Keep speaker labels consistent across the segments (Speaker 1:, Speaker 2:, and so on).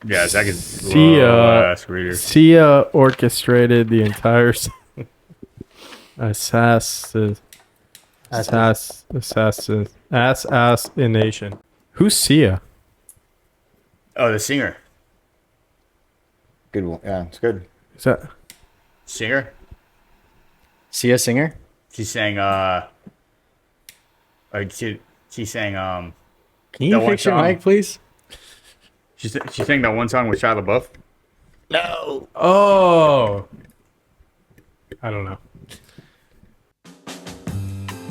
Speaker 1: Yeah, Zach is
Speaker 2: Cia orchestrated the entire assassination. Who's Cia?
Speaker 1: Oh, the singer.
Speaker 3: Good one. Yeah, it's good.
Speaker 2: Is that
Speaker 1: Singer?
Speaker 4: Cia singer?
Speaker 1: She sang, she sang,
Speaker 4: Can you
Speaker 1: That one
Speaker 4: fix your
Speaker 1: song.
Speaker 4: mic, please?
Speaker 1: she sang that one song with Shia LaBeouf.
Speaker 4: No.
Speaker 2: Oh, I don't know.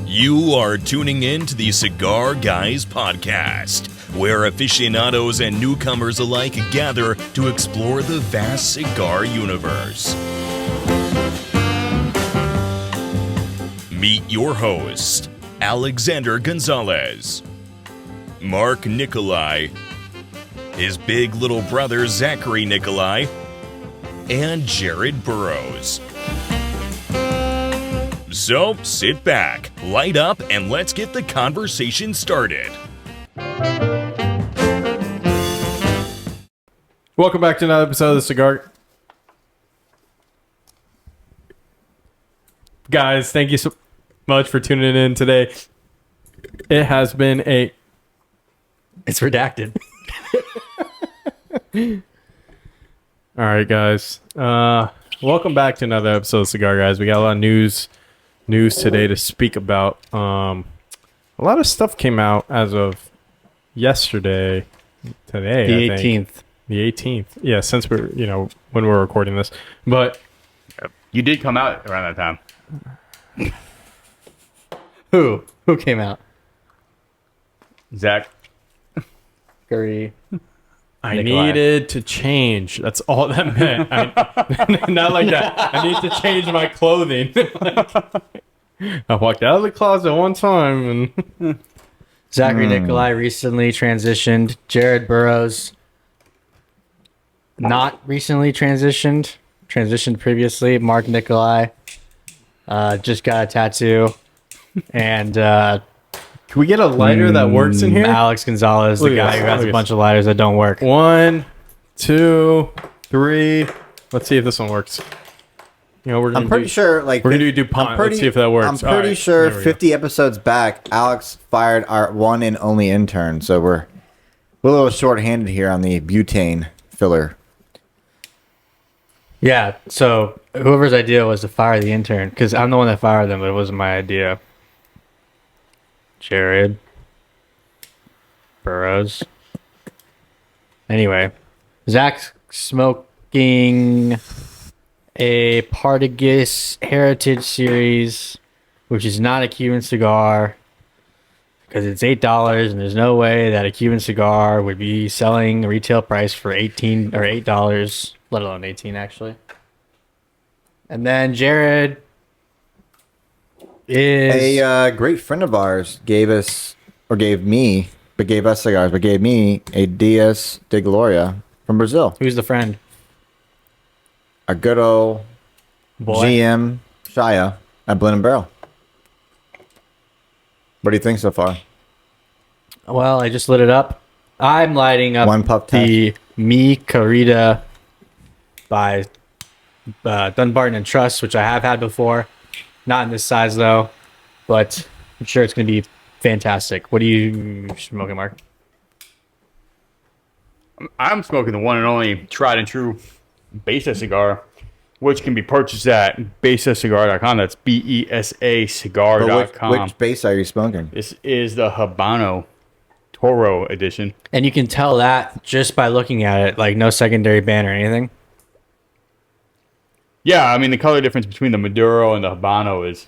Speaker 5: You are tuning in to the Cigar Guys Podcast, where aficionados and newcomers alike gather to explore the vast cigar universe. Meet your host, Alexander Gonzalez, Mark Nikollaj, his big little brother Zachary Nikollaj, and Jared Burrows. So sit back, light up, and let's get the conversation started.
Speaker 2: Welcome back to another episode of the Cigar Guys. Thank you so much for tuning in today. It has been
Speaker 4: It's redacted.
Speaker 2: all right, guys. Welcome back to another episode of Cigar Guys. We got a lot of news today to speak about. A lot of stuff came out as of yesterday. Today,
Speaker 4: The
Speaker 2: I think.
Speaker 4: 18th.
Speaker 2: The 18th. Yeah, since we're when we're recording this, but
Speaker 1: You did come out around that time.
Speaker 4: Who came out?
Speaker 1: Zach.
Speaker 4: Curry.
Speaker 2: I
Speaker 4: Nikollaj.
Speaker 2: needed to change. That's all that meant. Not like that. I need to change my clothing. I walked out of the closet one time and
Speaker 4: Zachary Nikollaj recently transitioned. Jared Burrows not recently transitioned previously. Mark Nikollaj just got a tattoo. And
Speaker 2: can we get a lighter that works in here?
Speaker 4: Alex Gonzalez, the
Speaker 2: Look at
Speaker 4: guy
Speaker 2: this,
Speaker 4: who has
Speaker 2: look
Speaker 4: a
Speaker 2: at
Speaker 4: bunch of lighters that don't work.
Speaker 2: 1, 2, 3. Let's see if this one works. We're gonna
Speaker 3: I'm pretty sure,
Speaker 2: we're gonna do DuPont. Let's see if that works.
Speaker 3: I'm
Speaker 2: All
Speaker 3: pretty
Speaker 2: right,
Speaker 3: sure
Speaker 2: there we go.
Speaker 3: 50 episodes back, Alex fired our one and only intern, so we're a little short-handed here on the butane filler.
Speaker 4: Yeah, so whoever's idea was to fire the intern, because I'm the one that fired them, but it wasn't my idea. Jared Burrows. Anyway, Zach's smoking a Partagas Heritage Series, which is not a Cuban cigar, because it's $8, and there's no way that a Cuban cigar would be selling a retail price for $18 or $8, let alone 18 actually. And then Jared is
Speaker 3: A great friend of ours gave us me a Dias de Gloria from Brazil.
Speaker 4: who's the friend?
Speaker 3: A good old
Speaker 4: Boy.
Speaker 3: GM Shia at Blend and Barrel. What do you think so far?
Speaker 4: Well, I just lit it up. I'm lighting up
Speaker 3: One puff
Speaker 4: the Mi Querida by Dunbarton and Truss, which I have had before. Not in this size though, but I'm sure it's going to be fantastic. What are you smoking, Mark?
Speaker 1: I'm smoking the one and only tried and true Besa cigar, which can be purchased at besacigar.com. That's BESA cigar.com.
Speaker 3: Which base are you smoking?
Speaker 1: This is the Habano Toro edition.
Speaker 4: And you can tell that just by looking at it, like no secondary band or anything.
Speaker 1: Yeah, I mean, the color difference between the Maduro and the Habano is,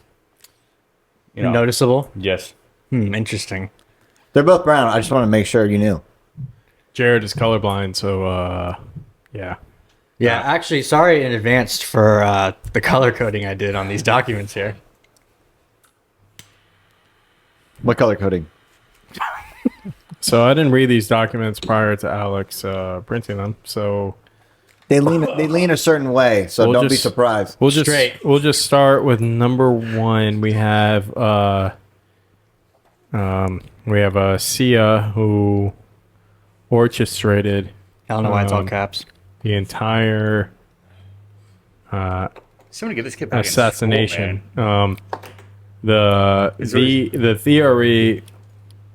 Speaker 4: Noticeable.
Speaker 1: yes.
Speaker 4: Interesting.
Speaker 3: They're both brown. I just want to make sure you knew.
Speaker 2: Jared is colorblind, so yeah.
Speaker 4: Yeah, actually, sorry in advance for the color coding I did on these documents here.
Speaker 3: What color coding?
Speaker 2: So I didn't read these documents prior to Alex printing them, so
Speaker 3: They lean a certain way, so
Speaker 2: We'll
Speaker 3: don't be
Speaker 2: just-
Speaker 3: surprised.
Speaker 2: we'll just
Speaker 4: Straight.
Speaker 2: we'll just start with number 1. We have Cia, who orchestrated
Speaker 4: I don't know why it's all caps.
Speaker 2: The entire
Speaker 1: Somebody get this kid back
Speaker 2: assassination.
Speaker 1: In school, man.
Speaker 2: The theory.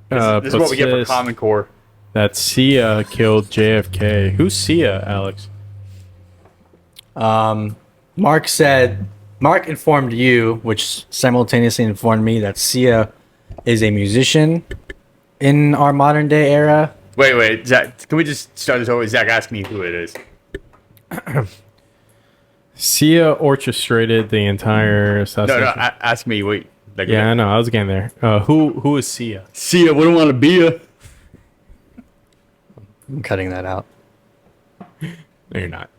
Speaker 1: This is what we get for Common Core.
Speaker 2: That Sia killed JFK. Who's Sia, Alex?
Speaker 4: Mark informed you, which simultaneously informed me that Sia is a musician in our modern day era.
Speaker 1: Wait, Zach, can we just start this over? Zach, ask me who it is.
Speaker 2: Sia orchestrated the entire assassination.
Speaker 1: No, ask me. Wait.
Speaker 2: Yeah, I know. I was getting there. Who is Sia?
Speaker 1: Sia, we don't want to be a.
Speaker 4: I'm cutting that out.
Speaker 2: No, you're not.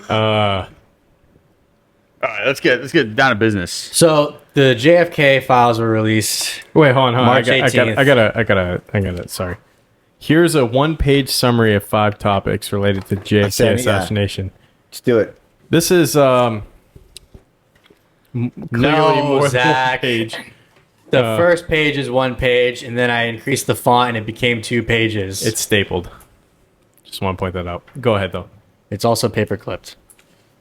Speaker 1: All right, let's get down to business.
Speaker 4: So the JFK files were released.
Speaker 2: Wait, hold on.
Speaker 4: March
Speaker 2: I
Speaker 4: 18th.
Speaker 2: gotta. Sorry. Here's a one-page summary of 5 topics related to JFK assassination.
Speaker 3: Let's do it.
Speaker 2: This is clearly more
Speaker 4: Zach.
Speaker 2: than 1 page.
Speaker 4: The first page is 1 page, and then I increased the font, and it became 2 pages.
Speaker 2: It's stapled. Just want to point that out. Go ahead, though.
Speaker 4: It's also paper clipped.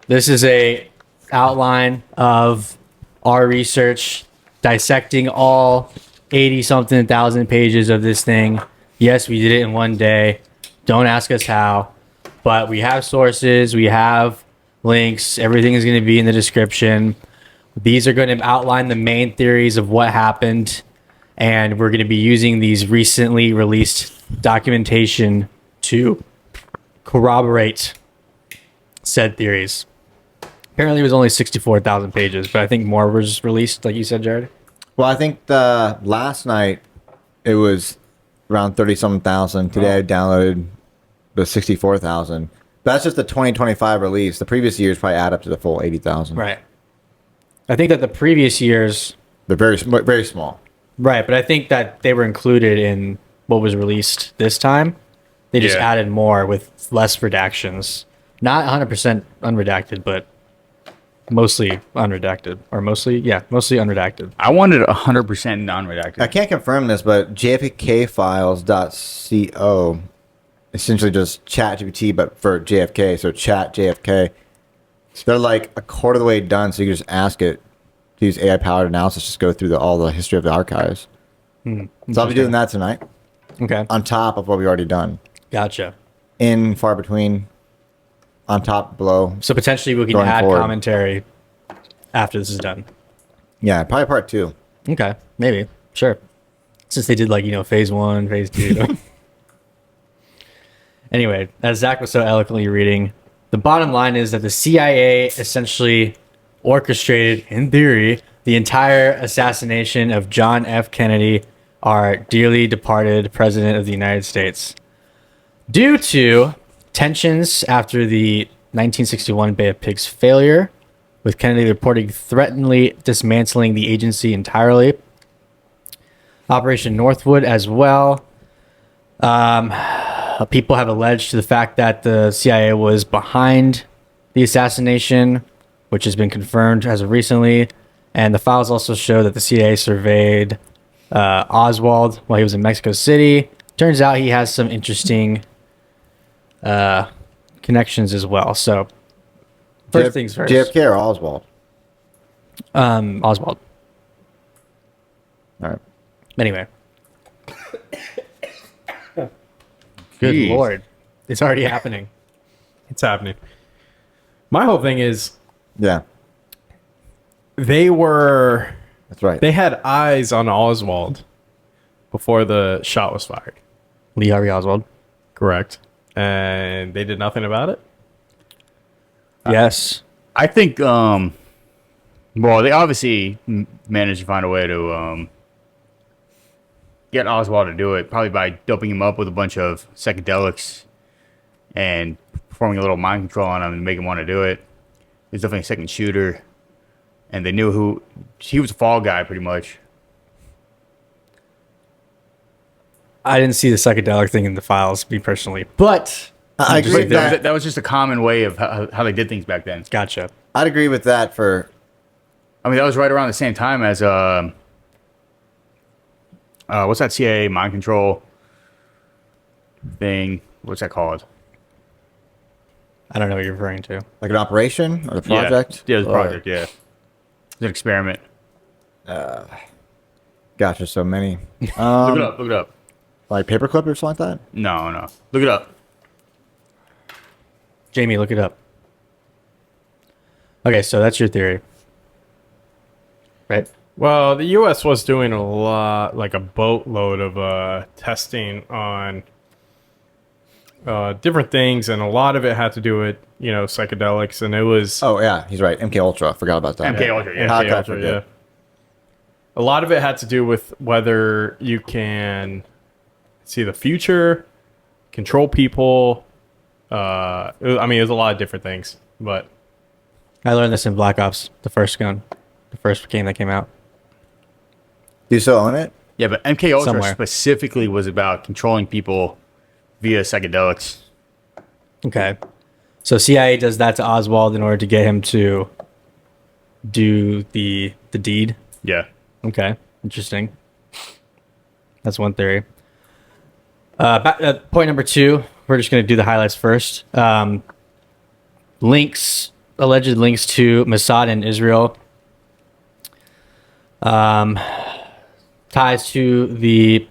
Speaker 4: This is a outline of our research dissecting all 80-something thousand pages of this thing. Yes, we did it in 1 day. Don't ask us how. But we have sources. We have links. Everything is going to be in the description. These are going to outline the main theories of what happened. And we're going to be using these recently released documentation to corroborate said theories. Apparently it was only 64,000 pages, but I think more was released, like you said, Jared.
Speaker 3: Well, I think the last night it was around 30-something thousand. Today I downloaded the 64,000. But that's just the 2025 release. The previous years probably add up to the full 80,000.
Speaker 4: Right. I think that the previous years...
Speaker 3: They're very small.
Speaker 4: Right, but I think that they were included in what was released this time. They just added more with less redactions. Not 100% unredacted, but mostly unredacted. Or mostly unredacted.
Speaker 1: I wanted 100% non-redacted.
Speaker 3: I can't confirm this, but jfkfiles.co essentially just ChatGPT, but for JFK. So chat JFK. They're like a quarter of the way done, so you can just ask it to use AI-powered analysis, just go through all the history of the archives. So I'll be doing that tonight.
Speaker 4: Okay.
Speaker 3: On top of what we've already done.
Speaker 4: Gotcha.
Speaker 3: In, far between, on top, below.
Speaker 4: So potentially we can
Speaker 3: Going
Speaker 4: add
Speaker 3: forward.
Speaker 4: commentary after this is done.
Speaker 3: Yeah, probably part 2.
Speaker 4: Okay, maybe. Sure. Since they did phase 1, phase 2. Anyway, as Zach was so eloquently reading, the bottom line is that the CIA essentially orchestrated, in theory, the entire assassination of John F. Kennedy, our dearly departed President of the United States. Due to tensions after the 1961 Bay of Pigs failure, with Kennedy reporting threateningly dismantling the agency entirely. Operation Northwood as well. People have alleged to the fact that the CIA was behind the assassination, which has been confirmed as of recently. And the files also show that the CIA surveyed Oswald while he was in Mexico City. Turns out he has some interesting connections as well. So, first things first.
Speaker 3: JFK or Oswald?
Speaker 4: Oswald.
Speaker 3: All right.
Speaker 4: Anyway. Good
Speaker 1: Jeez.
Speaker 4: Lord. It's already happening.
Speaker 2: It's happening. My whole thing is
Speaker 3: Yeah,
Speaker 2: they
Speaker 3: that's right.
Speaker 2: had eyes on Oswald before the shot was fired.
Speaker 4: Lee Harvey Oswald.
Speaker 2: Correct. And they did nothing about it?
Speaker 4: Yes.
Speaker 1: I think, well, they obviously managed to find a way to get Oswald to do it, probably by doping him up with a bunch of psychedelics and performing a little mind control on him and make him want to do it. He's definitely a second shooter, and they knew he was a fall guy pretty much.
Speaker 4: I didn't see the psychedelic thing in the files, me personally. But
Speaker 3: I agree with that.
Speaker 1: That was just a common way of how they did things back then.
Speaker 4: gotcha.
Speaker 3: I'd agree with that for...
Speaker 1: I mean, that was right around the same time as what's that CIA mind control thing? What's that called?
Speaker 4: I don't know what you're referring to.
Speaker 3: Like an operation or the project?
Speaker 1: Yeah, it was a
Speaker 3: Or-
Speaker 1: project, yeah. It's an experiment.
Speaker 3: Gotcha, so many.
Speaker 1: Look it up, look it up.
Speaker 3: Like paperclip or something like that?
Speaker 1: No. Look it up.
Speaker 4: Jamie, look it up. Okay, so that's your theory. Right?
Speaker 2: Well, the U.S. was doing a lot, like a boatload of testing on different things, and a lot of it had to do with, psychedelics, and it was
Speaker 3: Oh, yeah, he's right. MK Ultra. Forgot about that.
Speaker 1: MK Ultra, yeah.
Speaker 3: How
Speaker 2: MK
Speaker 3: could I
Speaker 2: Ultra,
Speaker 3: forget?
Speaker 2: yeah. A lot of it had to do with whether you can see the future, control people. I mean, it was a lot of different things, but
Speaker 4: I learned this in Black Ops, the first game that came out.
Speaker 3: Do you still own it?
Speaker 1: Yeah, but MK Ultra
Speaker 4: Somewhere.
Speaker 1: specifically was about controlling people via psychedelics.
Speaker 4: Okay. So CIA does that to Oswald in order to get him to do the deed.
Speaker 1: Yeah.
Speaker 4: Okay. Interesting. That's one theory. Point number 2, we're just going to do the highlights first. Alleged links to Mossad in Israel. Ties to the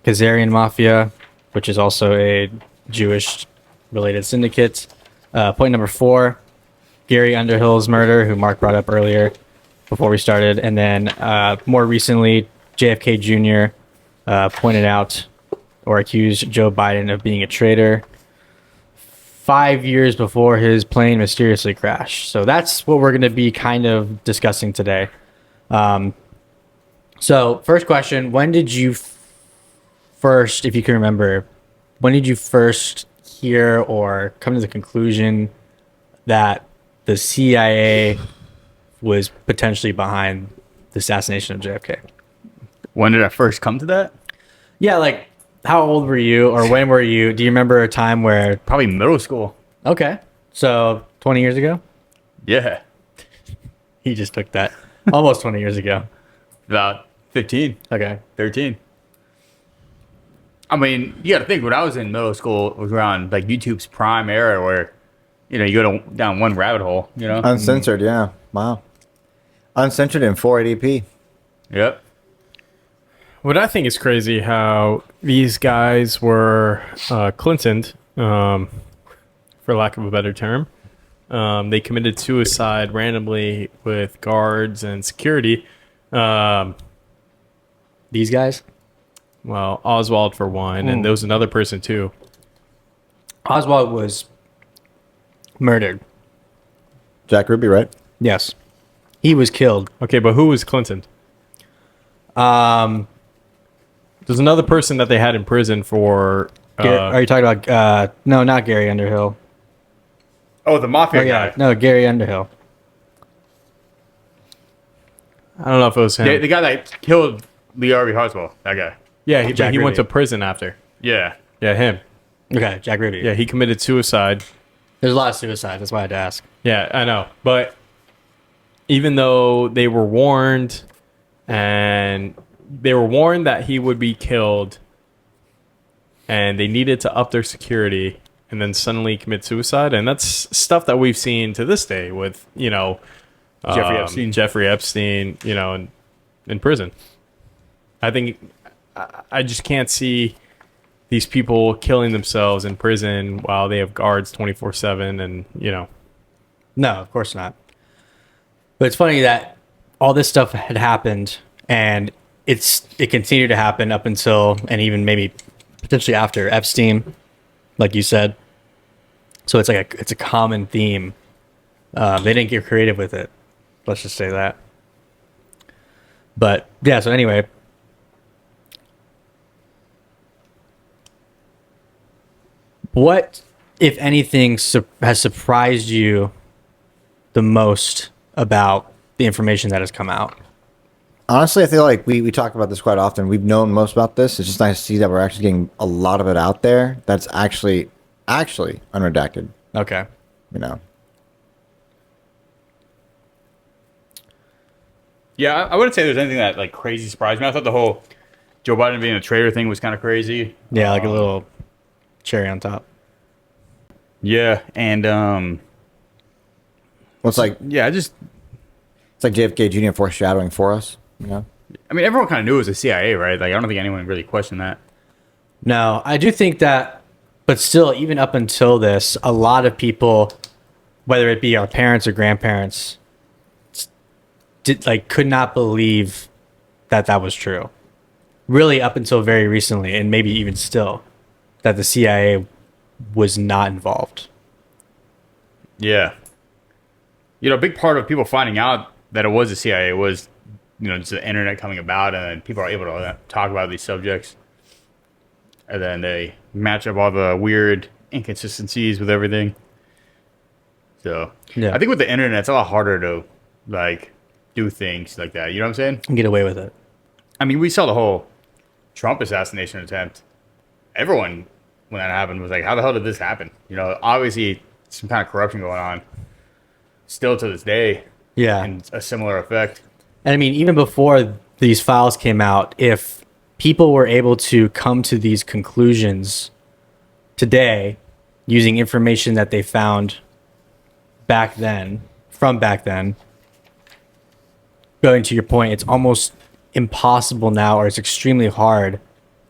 Speaker 4: Khazarian Mafia, which is also a Jewish-related syndicate. Point number 4, Gary Underhill's murder, who Mark brought up earlier before we started. And then more recently, JFK Jr. Pointed out or accused Joe Biden of being a traitor 5 years before his plane mysteriously crashed. So that's what we're going to be kind of discussing today. So first question, when did you first, if you can remember, when did you first hear or come to the conclusion that the CIA was potentially behind the assassination of JFK?
Speaker 1: When did I first come to that?
Speaker 4: Yeah, like how old were you or when were you? Do you remember a time where...
Speaker 1: Probably middle school.
Speaker 4: Okay, so 20 years ago?
Speaker 1: Yeah.
Speaker 4: He just took that. Almost 20 years ago.
Speaker 1: About 15,
Speaker 4: Okay.
Speaker 1: 13. I mean, you got to think, when I was in middle school, it was around like YouTube's prime era where, you go down one rabbit hole,
Speaker 3: Uncensored, yeah. Wow. Uncensored in 480p.
Speaker 1: Yep.
Speaker 2: what I think is crazy how these guys were Clintoned, for lack of a better term. They committed suicide randomly with guards and security.
Speaker 4: These guys?
Speaker 2: Well, Oswald for one, and there was another person too.
Speaker 4: Oswald was murdered.
Speaker 3: Jack Ruby, right?
Speaker 4: Yes. He was killed.
Speaker 2: Okay, but who was Clinton? There's another person that they had in prison for.
Speaker 4: Are you talking about... no, not Gary Underhill.
Speaker 1: Oh, the mafia
Speaker 4: Oh, yeah.
Speaker 1: guy.
Speaker 4: No, Gary Underhill.
Speaker 2: I don't know if it was him.
Speaker 1: The guy that killed Lee Harvey Oswald. That guy.
Speaker 2: Yeah, he
Speaker 4: Jack
Speaker 2: went
Speaker 4: Ruby.
Speaker 2: to prison after.
Speaker 1: Yeah.
Speaker 2: Yeah, him.
Speaker 4: Okay, Jack Ruby.
Speaker 2: Yeah, he committed suicide.
Speaker 4: There's a lot of suicides. That's why I had to ask.
Speaker 2: Yeah, I know. But even though they were warned and they were warned that he would be killed and they needed to up their security and then suddenly commit suicide. And that's stuff that we've seen to this day with, Jeffrey Epstein, in prison. I think I just can't see these people killing themselves in prison while they have guards 24/7 and,
Speaker 4: No, of course not. But it's funny that all this stuff had happened and it continued to happen up until and even maybe potentially after Epstein, like you said. So it's like it's a common theme. They didn't get creative with it. Let's just say that. But yeah, so anyway. What, if anything, has surprised you the most about the information that has come out?
Speaker 3: Honestly, I feel like we talk about this quite often. We've known most about this. It's just nice to see that we're actually getting a lot of it out there that's actually unredacted,
Speaker 4: Okay.
Speaker 1: Yeah, I wouldn't say there's anything that like crazy surprised me. I thought the whole Joe Biden being a traitor thing was kind of crazy.
Speaker 4: Yeah, like a little cherry on top.
Speaker 1: Yeah, and
Speaker 3: Well, it's like
Speaker 1: it's
Speaker 3: it's like JFK Jr. foreshadowing for us.
Speaker 1: I mean, everyone kind of knew it was the CIA, right? Like, I don't think anyone really questioned that.
Speaker 4: No, I do think that, but still, even up until this, a lot of people, whether it be our parents or grandparents, could not believe that was true. Really, up until very recently, and maybe even still, that the CIA was not involved.
Speaker 1: Yeah. You know, a big part of people finding out that it was the CIA was, just the internet coming about, and then people are able to talk about these subjects. And then they match up all the weird inconsistencies with everything. So,
Speaker 4: Yeah.
Speaker 1: I think with the internet, it's a lot harder to, do things like that. You know what I'm saying?
Speaker 4: And get away with it.
Speaker 1: I mean, we saw the whole Trump assassination attempt. Everyone, when that happened, was like, how the hell did this happen? Obviously, some kind of corruption going on. Still to this day.
Speaker 4: Yeah.
Speaker 1: And a similar effect.
Speaker 4: And I mean, even before these files came out, if people were able to come to these conclusions today using information that they found back then, going to your point, it's almost impossible now, or it's extremely hard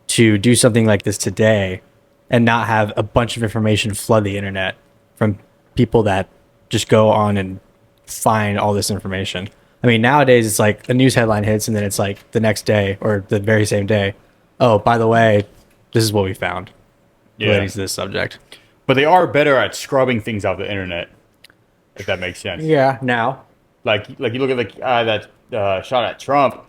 Speaker 4: to do something like this today and not have a bunch of information flood the internet from people that just go on and find all this information. I mean, nowadays it's like a news headline hits and then it's like the next day or the very same day, oh, by the way, this is what we found relating to this subject.
Speaker 1: But they are better at scrubbing things off the internet, if that makes sense.
Speaker 4: Yeah, now.
Speaker 1: Like you look at the guy that shot at Trump.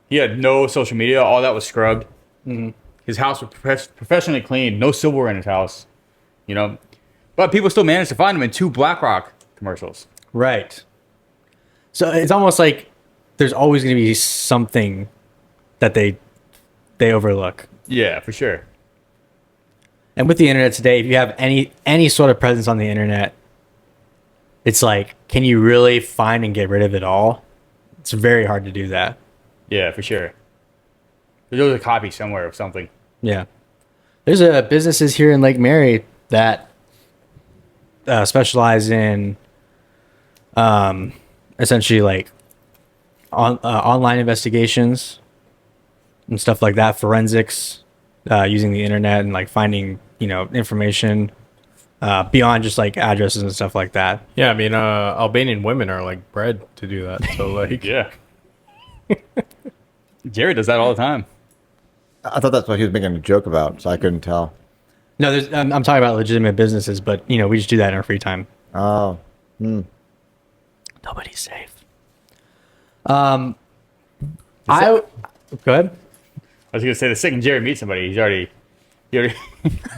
Speaker 1: He had no social media. All that was scrubbed. Mm-hmm. His house was professionally cleaned. No silverware in his house. But people still managed to find him in 2 BlackRock commercials.
Speaker 4: Right. So it's almost like there's always going to be something that they overlook.
Speaker 1: Yeah, for sure.
Speaker 4: And with the internet today, if you have any sort of presence on the internet, it's like, can you really find and get rid of it all? It's very hard to do that.
Speaker 1: Yeah, for sure. There's a copy somewhere of something.
Speaker 4: Yeah. There's businesses here in Lake Mary that specialize in essentially like online investigations and stuff like that, forensics, using the internet and like finding information beyond just like addresses and stuff like that.
Speaker 2: Yeah, I mean, Albanian women are like bred to do that. So like,
Speaker 1: Yeah. Jared does that all the time.
Speaker 3: I thought that's what he was making a joke about, so I couldn't tell.
Speaker 4: No, I'm talking about legitimate businesses, but we just do that in our free time.
Speaker 3: Oh.
Speaker 4: Nobody's safe. Go ahead.
Speaker 1: I was gonna say the second Jared meets somebody, he already
Speaker 4: He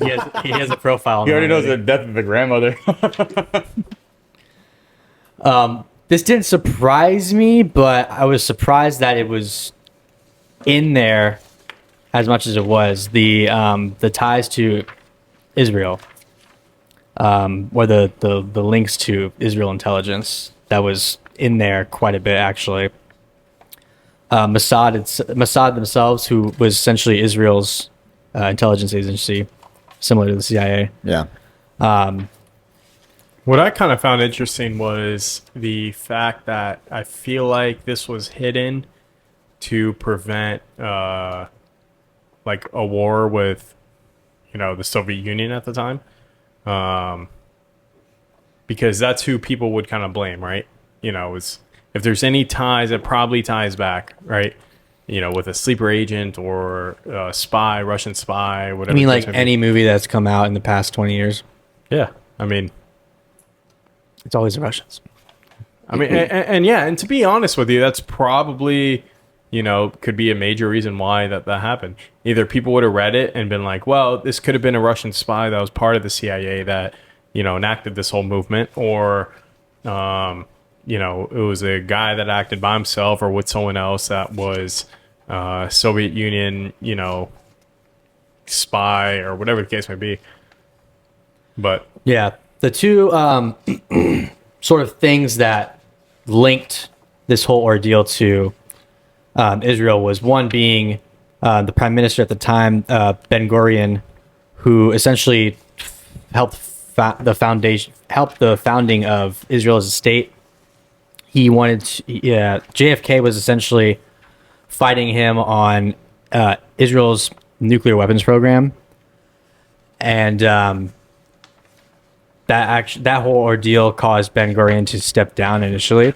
Speaker 4: has a profile.
Speaker 1: he already knows the death of the grandmother.
Speaker 4: This didn't surprise me, but I was surprised that it was in there as much as it was. The ties to Israel, or the links to Israel intelligence, that was in there quite a bit actually. Mossad themselves, who was essentially Israel's intelligence agency, similar to the CIA.
Speaker 3: Yeah.
Speaker 2: what I kind of found interesting was the fact that I feel like this was hidden to prevent like a war with, the Soviet Union at the time. Because that's who people would kind of blame, right? If there's any ties, it probably ties back, right? With a sleeper agent or a spy, Russian spy, whatever.
Speaker 4: I mean, like any movie that's come out in the past 20 years.
Speaker 2: Yeah, I mean,
Speaker 4: it's always the Russians.
Speaker 2: I mean, and to be honest with you, that's probably, could be a major reason why that happened. Either people would have read it and been like, well, this could have been a Russian spy that was part of the CIA that, enacted this whole movement, or, it was a guy that acted by himself or with someone else that was Soviet Union, spy or whatever the case may be. But
Speaker 4: yeah, the two sort of things that linked this whole ordeal to Israel was one being the prime minister at the time, Ben Gurion, who essentially helped the founding of Israel as a state. He wanted to, JFK was essentially fighting him on Israel's nuclear weapons program, and that whole ordeal caused Ben Gurion to step down initially.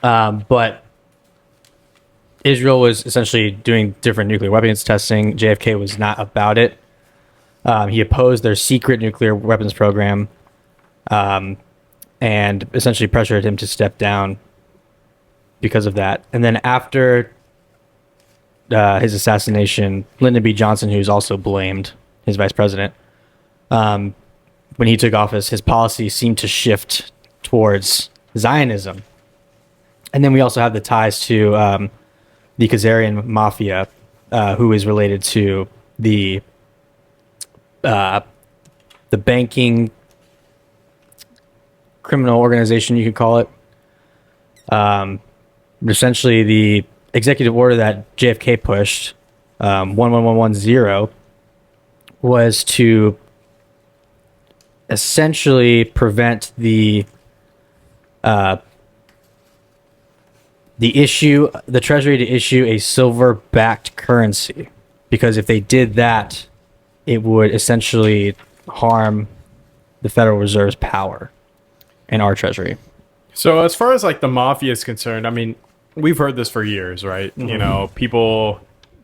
Speaker 4: But Israel was essentially doing different nuclear weapons testing. JFK was not about it. He opposed their secret nuclear weapons program, and essentially pressured him to step down because of that. And then after his assassination, Lyndon B. Johnson, who's also blamed, his vice president, when he took office, his policy seemed to shift towards Zionism. And then we also have the ties to the Khazarian mafia, who is related to the banking criminal organization, you could call it. Essentially, the executive order that JFK pushed, 11110, was to essentially prevent the Treasury to issue a silver-backed currency, because if they did that, it would essentially harm the Federal Reserve's power and our Treasury.
Speaker 2: So as far as like the mafia is concerned, I mean, we've heard this for years, right? Mm-hmm. You know, people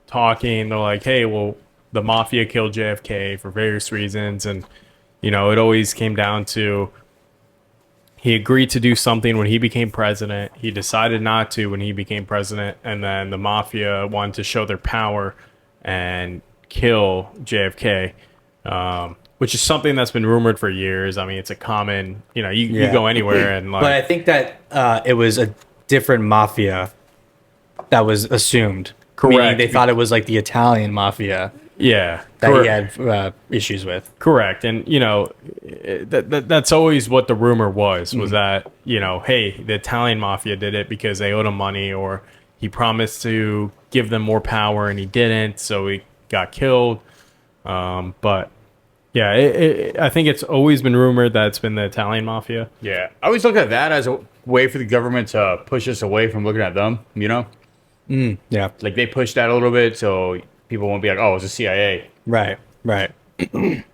Speaker 2: talking, they're like, hey, well, the mafia killed JFK for various reasons. And, you know, it always came down to he agreed to do something when he became president. He decided not to when he became president. And then the mafia wanted to show their power and kill JFK, which is something that's been rumored for years. I mean, it's a common, you know, you go anywhere and like.
Speaker 4: But I think that it was a different mafia that was assumed.
Speaker 2: Correct.
Speaker 4: Meaning they thought it was like the Italian mafia.
Speaker 2: Yeah.
Speaker 4: That he had issues with.
Speaker 2: Correct. And, you know, that's always what the rumor was that, you know, hey, the Italian mafia did it because they owed him money, or he promised to give them more power and he didn't, so he got killed. But yeah, I think it's always been rumored that it's been the Italian mafia.
Speaker 1: Yeah, I always look at that as a way for the government to push us away from looking at them, you know?
Speaker 4: Yeah.
Speaker 1: Like they push that a little bit so people won't be like, oh, it's the CIA.
Speaker 4: Right. And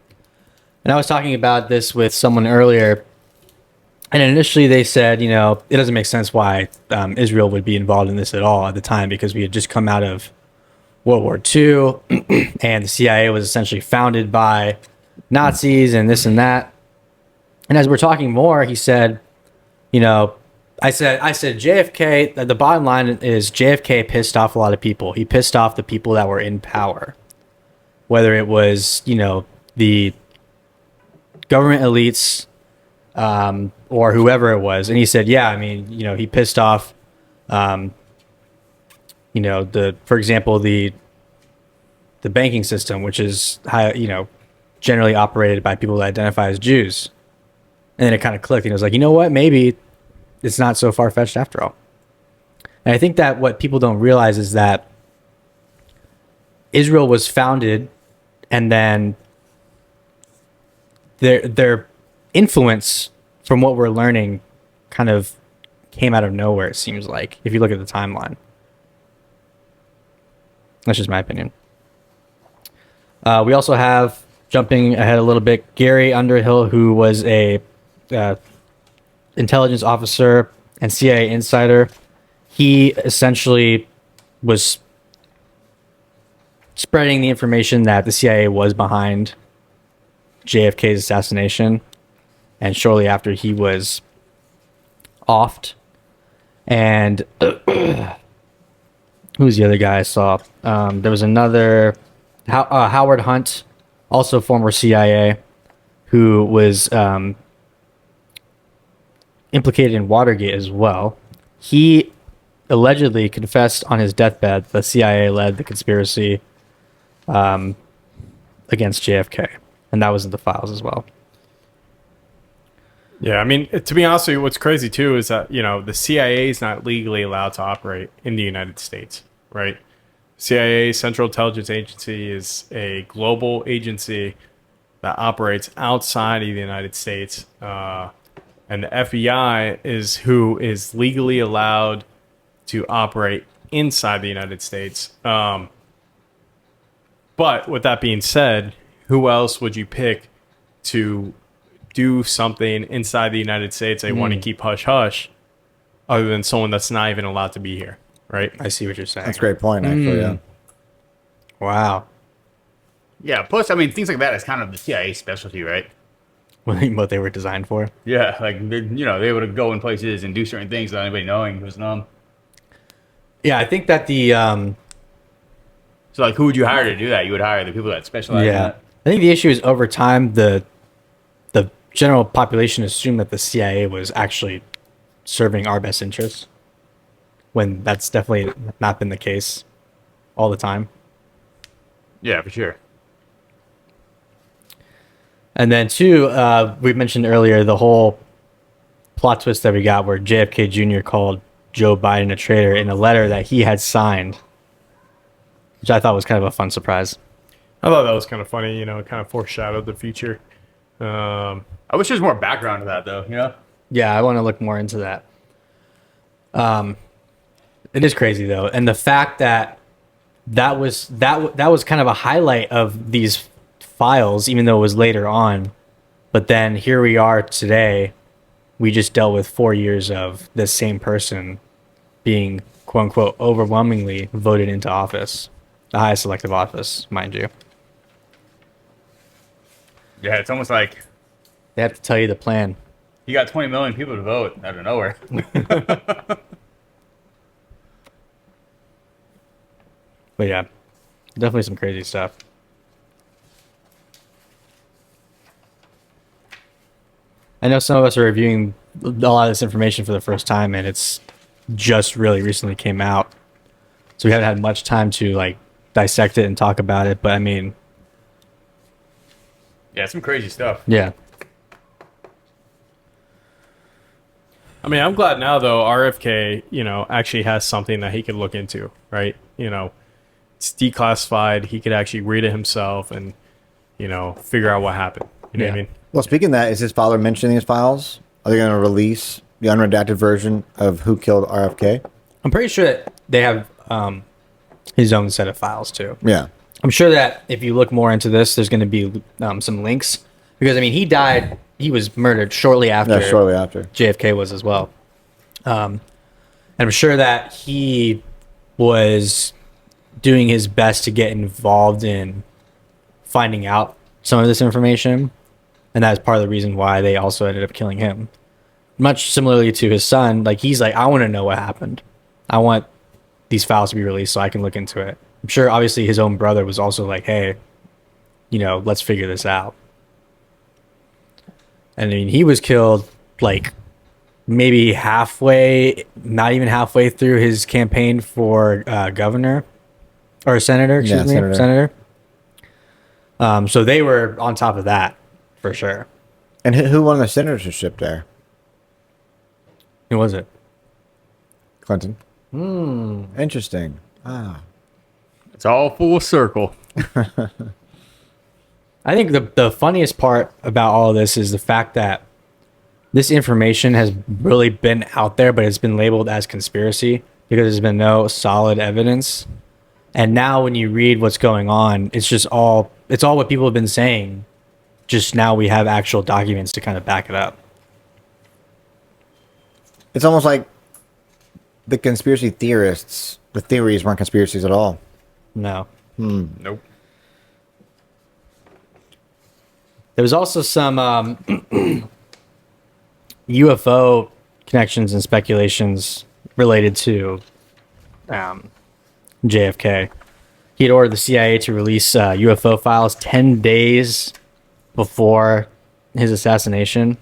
Speaker 4: I was talking about this with someone earlier, and initially they said, you know, it doesn't make sense why Israel would be involved in this at all at the time, because we had just come out of World War II, and the CIA was essentially founded by Nazis and this and that. And as we're talking more, he said, you know, I said JFK, the bottom line is JFK pissed off a lot of people. He pissed off the people that were in power, whether it was, you know, the government elites or whoever it was. And he said, yeah, I mean, you know, he pissed off, you know, for example, the banking system, which is high, you know, generally operated by people that identify as Jews. And then it kind of clicked, and it was like, you know what, maybe it's not so far-fetched after all. And I think that what people don't realize is that Israel was founded, and then their influence, from what we're learning, kind of came out of nowhere, it seems like, if you look at the timeline. That's just my opinion. We also have, jumping ahead a little bit, Gary Underhill, who was a intelligence officer and CIA insider. He essentially was spreading the information that the CIA was behind JFK's assassination, and shortly after he was offed. And who's the other guy I saw? There was another, Howard Hunt, also former CIA, who was implicated in Watergate as well. He allegedly confessed on his deathbed the CIA led the conspiracy against JFK, and that was in the files as well.
Speaker 2: Yeah, I mean, to be honest with you, what's crazy too is that, you know, the CIA is not legally allowed to operate in the United States, right? CIA, Central Intelligence Agency, is a global agency that operates outside of the United States. And the FBI is who is legally allowed to operate inside the United States. But with that being said, who else would you pick to do something inside the United States they want to keep hush-hush other than someone that's not even allowed to be here, right?
Speaker 4: I see what you're saying.
Speaker 3: That's a great point, actually. Yeah.
Speaker 4: Wow.
Speaker 1: Yeah. Plus, I mean, things like that is kind of the CIA specialty, right?
Speaker 4: What they were designed for.
Speaker 1: Yeah, like they're able to go in places and do certain things without anybody knowing who's them.
Speaker 4: Yeah, I think that the
Speaker 1: So, like, who would you hire to do that? You would hire the people that specialize in
Speaker 4: yeah,
Speaker 1: that.
Speaker 4: I think the issue is over time the general population assumed that the CIA was actually serving our best interests, when that's definitely not been the case all the time.
Speaker 1: Yeah, for sure.
Speaker 4: And then two, we mentioned earlier the whole plot twist that we got where JFK Jr. called Joe Biden a traitor in a letter that he had signed, which I thought was kind of a fun surprise.
Speaker 2: I thought that was kind of funny, it kind of foreshadowed the future.
Speaker 1: I wish there was more background to that, though.
Speaker 4: Yeah, I want to look more into that. It is crazy though, and the fact that that was kind of a highlight of these files, even though it was later on. But then here we are today. We just dealt with 4 years of this same person being, quote unquote, overwhelmingly voted into office, the highest elective office, mind you.
Speaker 1: Yeah, it's almost like
Speaker 4: They have to tell you the plan.
Speaker 1: you got 20 million people to vote out of nowhere.
Speaker 4: But yeah, definitely some crazy stuff. I know some of us are reviewing a lot of this information for the first time, and it's just really recently came out, so we haven't had much time to like dissect it and talk about it. But I mean,
Speaker 1: Yeah, some crazy stuff.
Speaker 4: yeah,
Speaker 2: I mean, I'm glad now though RFK, actually has something that he could look into, right? It's declassified. He could actually read it himself and, figure out what happened. You know what I
Speaker 4: Yeah.
Speaker 2: mean?
Speaker 3: Well, speaking of that, is his father mentioning these files? Are they going to release the unredacted version of who killed RFK?
Speaker 4: I'm pretty sure that they have his own set of files too.
Speaker 3: Yeah.
Speaker 4: I'm sure that if you look more into this, there's going to be some links, because I mean he died. He was murdered shortly after.
Speaker 3: Yeah, shortly after.
Speaker 4: JFK was as well. And I'm sure that he was doing his best to get involved in finding out some of this information. And that's part of the reason why they also ended up killing him. Much similarly to his son, like he's like, I want to know what happened. I want these files to be released so I can look into it. I'm sure obviously his own brother was also like, hey, let's figure this out. And I mean, he was killed like maybe halfway, not even halfway through his campaign for governor or senator, excuse me, senator. So they were on top of that for sure.
Speaker 3: And who won the senatorship there?
Speaker 4: Who was it?
Speaker 3: Clinton. Interesting. Ah.
Speaker 1: It's all full circle.
Speaker 4: I think the funniest part about all of this is the fact that this information has really been out there, but it's been labeled as conspiracy because there's been no solid evidence. And now when you read what's going on, it's all what people have been saying. Just now we have actual documents to kind of back it up.
Speaker 3: It's almost like the conspiracy theorists, the theories weren't conspiracies at all.
Speaker 4: No.
Speaker 1: Nope.
Speaker 4: There was also some UFO connections and speculations related to JFK. He had ordered the CIA to release UFO files 10 days before his assassination.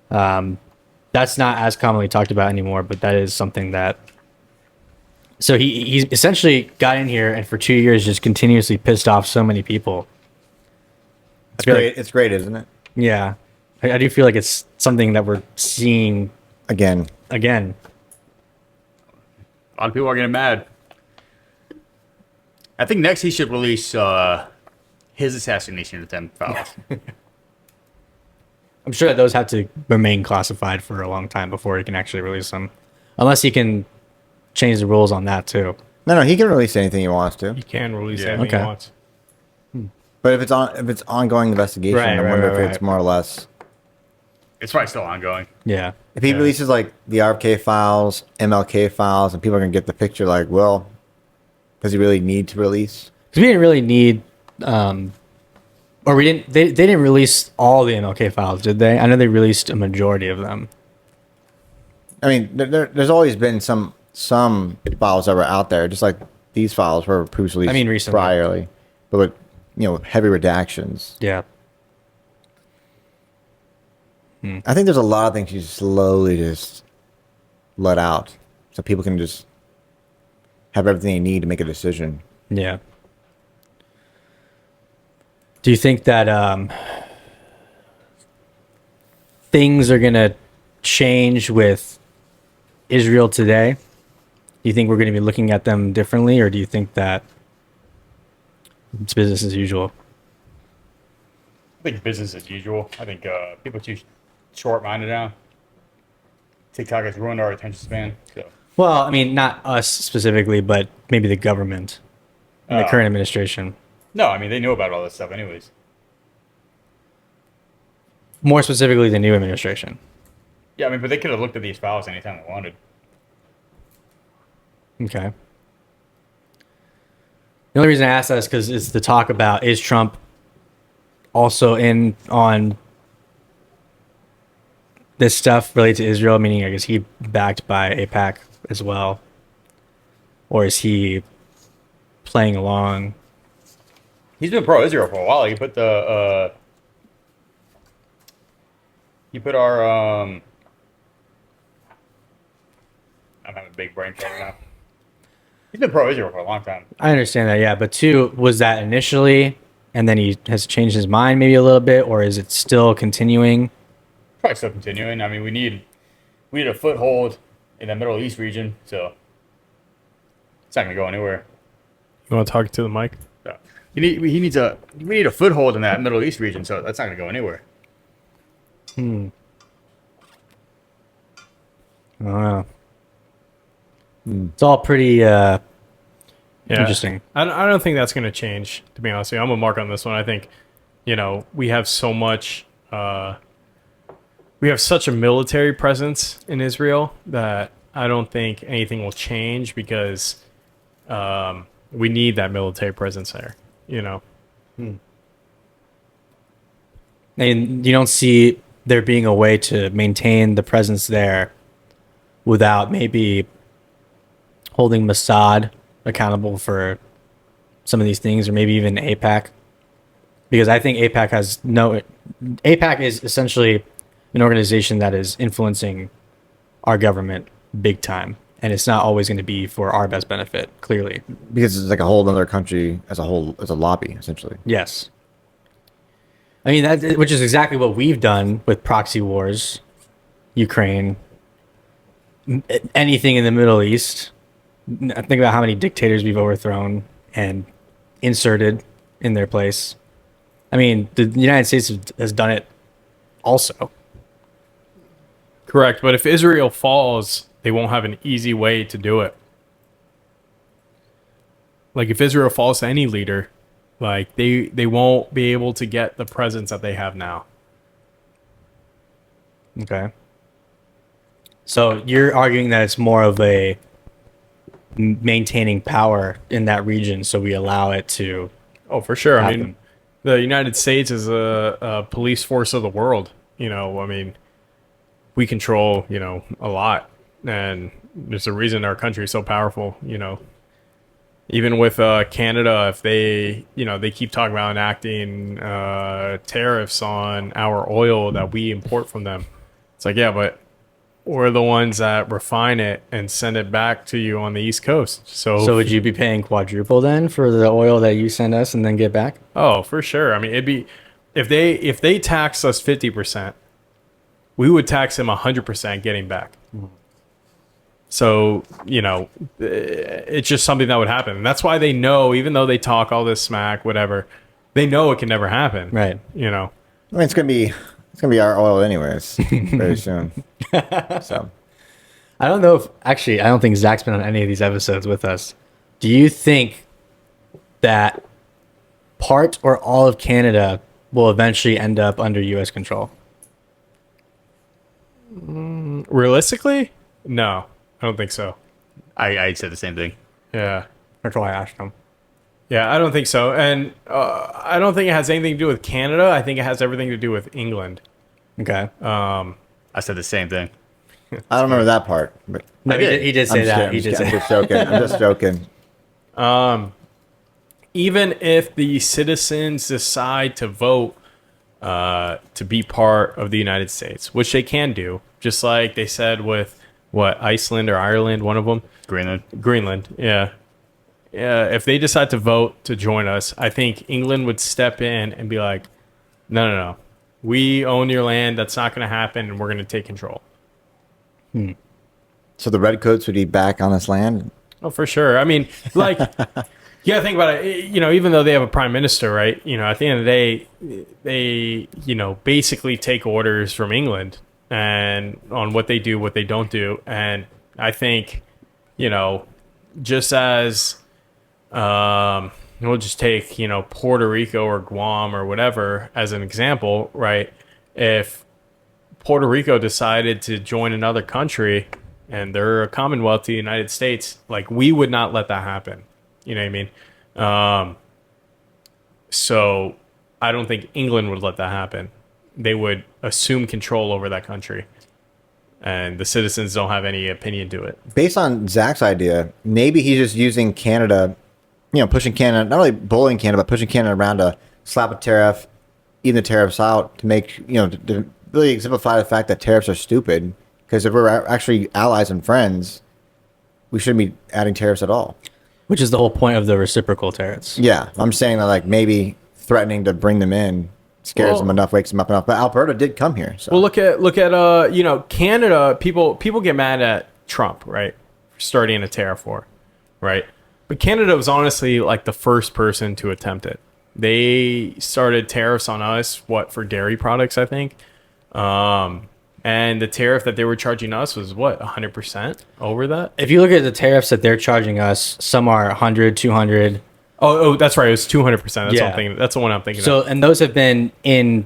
Speaker 4: That's not as commonly talked about anymore, but that is something that... So he essentially got in here and for 2 years just continuously pissed off so many people.
Speaker 3: It's great. It's great, isn't it?
Speaker 4: Yeah. I do feel like it's something that we're seeing
Speaker 3: Again.
Speaker 4: again.
Speaker 1: A lot of people are getting mad. I think next he should release his assassination attempt files.
Speaker 4: I'm sure that those have to remain classified for a long time before he can actually release them, unless he can change the rules on that too.
Speaker 3: No, he can release anything he wants to.
Speaker 2: He can release
Speaker 1: Yeah.
Speaker 2: anything
Speaker 4: Okay.
Speaker 2: he wants.
Speaker 3: But if it's ongoing investigation,
Speaker 4: Right,
Speaker 3: I
Speaker 4: right,
Speaker 3: wonder
Speaker 4: right,
Speaker 3: if it's more or less.
Speaker 1: It's probably still ongoing.
Speaker 4: Yeah.
Speaker 3: If he
Speaker 2: Yeah.
Speaker 3: releases like the RFK files, MLK files, and people are gonna get the picture, like, well, does he really need to release?
Speaker 4: Because we didn't really need, or we didn't. They didn't release all the MLK files, did they? I know they released a majority of them.
Speaker 3: I mean, there's always been some files that were out there, just like these files were previously
Speaker 4: I mean, recently.
Speaker 3: priorly, but with heavy redactions.
Speaker 4: Yeah.
Speaker 3: I think there's a lot of things you slowly just let out, so people can just have everything they need to make a decision.
Speaker 4: Yeah. Do you think that things are gonna change with Israel today? Do you think we're going to be looking at them differently, or do you think that it's business as usual?
Speaker 1: I think business as usual. I think people are too short-minded now. TikTok has ruined our attention span. So
Speaker 4: Well, I mean, not us specifically, but maybe the government and the
Speaker 1: Oh.
Speaker 4: current administration.
Speaker 1: no, I mean they know about all this stuff anyways.
Speaker 4: More specifically, the new administration.
Speaker 1: Yeah, I mean, but they could have looked at these files anytime they wanted.
Speaker 4: Okay. The only reason I asked that is because it's the talk about, is Trump also in on this stuff related to Israel? Meaning, I guess he backed by AIPAC as well, or is he playing along?
Speaker 1: He's been pro-Israel for a while. He put our I'm having a big brain fart now. He's been pro-Israel for a long time.
Speaker 4: I understand that, yeah, but two, was that initially, and then he has changed his mind maybe a little bit, or is it still continuing?
Speaker 1: Probably still continuing. I mean, we need a foothold in the Middle East region, so it's not gonna go anywhere.
Speaker 2: You want to talk to the mic?
Speaker 1: So, we need a foothold in that Middle East region, so that's not gonna go anywhere.
Speaker 4: I don't know. It's all pretty interesting.
Speaker 2: I don't think that's going to change, to be honest with you. I'm a mark on this one. I think, we have so much, we have such a military presence in Israel that I don't think anything will change because we need that military presence there,
Speaker 4: And you don't see there being a way to maintain the presence there without maybe holding Mossad accountable for some of these things, or maybe even AIPAC, because I think AIPAC is essentially an organization that is influencing our government big time, and it's not always going to be for our best benefit, clearly.
Speaker 3: Because it's like a whole other country as a whole, as a lobby, essentially.
Speaker 4: Yes. I mean, which is exactly what we've done with proxy wars, Ukraine, anything in the Middle East. Think about how many dictators we've overthrown and inserted in their place. I mean, the United States has done it also.
Speaker 2: Correct. But if Israel falls, they won't have an easy way to do it. Like if Israel falls to any leader, like they won't be able to get the presence that they have now.
Speaker 4: Okay. So you're arguing that it's more of a maintaining power in that region, so we allow it to.
Speaker 2: Oh, for sure. I
Speaker 4: happen.
Speaker 2: mean, the United States is a police force of the world. I mean, we control, a lot. And there's a reason our country is so powerful, Even with Canada, if they, they keep talking about enacting tariffs on our oil that we import from them. It's like, yeah, but we're the ones that refine it and send it back to you on the East Coast. So
Speaker 4: would you be paying quadruple then for the oil that you send us and then get back?
Speaker 2: Oh, for sure. I mean, it'd be if they tax us 50%, we would tax them 100% getting back. So, it's just something that would happen. And that's why they know, even though they talk all this smack, whatever, they know it can never happen.
Speaker 4: Right.
Speaker 2: You know.
Speaker 3: I mean, it's gonna be our oil anyways, very soon. So
Speaker 4: I don't know if actually I don't think Zach's been on any of these episodes with us. Do you think that part or all of Canada will eventually end up under U.S. control?
Speaker 2: Realistically, no, I don't think so.
Speaker 1: I said the same thing.
Speaker 2: Yeah.
Speaker 4: That's why I asked him.
Speaker 2: Yeah, I don't think so. And I don't think it has anything to do with Canada. I think it has everything to do with England.
Speaker 4: Okay.
Speaker 1: I said the same thing.
Speaker 3: I don't remember that part. But
Speaker 4: No, he did say that.
Speaker 3: I'm just joking. I'm just joking.
Speaker 2: Even if the citizens decide to vote to be part of the United States, which they can do, just like they said with Iceland or Ireland, one of them, Greenland, yeah. If they decide to vote to join us, I think England would step in and be like, no, we own your land. That's not going to happen, and we're going to take control.
Speaker 3: So the redcoats would be back on this land.
Speaker 2: Oh, for sure. I mean, like, yeah, think about it. You know, even though they have a prime minister, right? You know, at the end of the day, they, basically take orders from England and on what they do, what they don't do. And I think, just as, we'll just take, Puerto Rico or Guam or whatever as an example, right? If Puerto Rico decided to join another country and they're a commonwealth to the United States, like, we would not let that happen. You know what I mean? So I don't think England would let that happen. They would assume control over that country, and the citizens don't have any opinion to it.
Speaker 3: Based on Zach's idea, maybe he's just using Canada, pushing Canada, not really bullying Canada, but pushing Canada around to slap a tariff, even the tariffs out to make, to really exemplify the fact that tariffs are stupid. Because if we're actually allies and friends, we shouldn't be adding tariffs at all.
Speaker 4: Which is the whole point of the reciprocal tariffs.
Speaker 3: Yeah, I'm saying that, like, maybe threatening to bring them in scares them enough, wakes them up enough. But Alberta did come here. So.
Speaker 2: Well, look at Canada. People get mad at Trump, right, for starting a tariff war, right? But Canada was honestly like the first person to attempt it. They started tariffs on us, for dairy products, I think. And the tariff that they were charging us was 100% over that?
Speaker 4: If you look at the tariffs that they're charging us, some are 100, 200.
Speaker 2: Oh, that's right. It was 200%. That's what
Speaker 4: Yeah.
Speaker 2: I'm thinking. That's the one I'm thinking of.
Speaker 4: So, and those have been in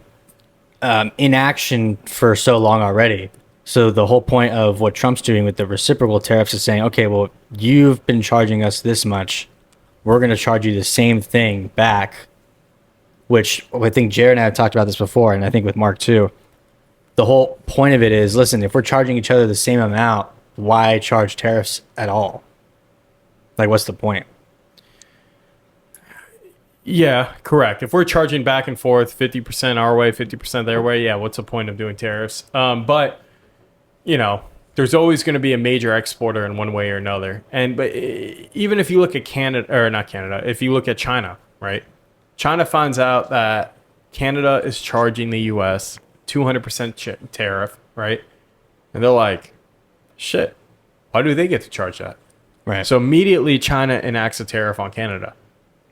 Speaker 4: action for so long already. So the whole point of what Trump's doing with the reciprocal tariffs is saying, okay, well, you've been charging us this much. We're going to charge you the same thing back, which I think Jared and I have talked about this before, and I think with Mark too. The whole point of it is, listen, if we're charging each other the same amount, why charge tariffs at all? Like, what's the point?
Speaker 2: Yeah, correct. If we're charging back and forth 50% our way, 50% their way, yeah, what's the point of doing tariffs? But, there's always going to be a major exporter in one way or another. But even if you look at Canada, or not Canada, if you look at China, right? China finds out that Canada is charging the U.S. 200% tariff, right? And they're like, shit, why do they get to charge that?
Speaker 4: Right.
Speaker 2: So immediately China enacts a tariff on Canada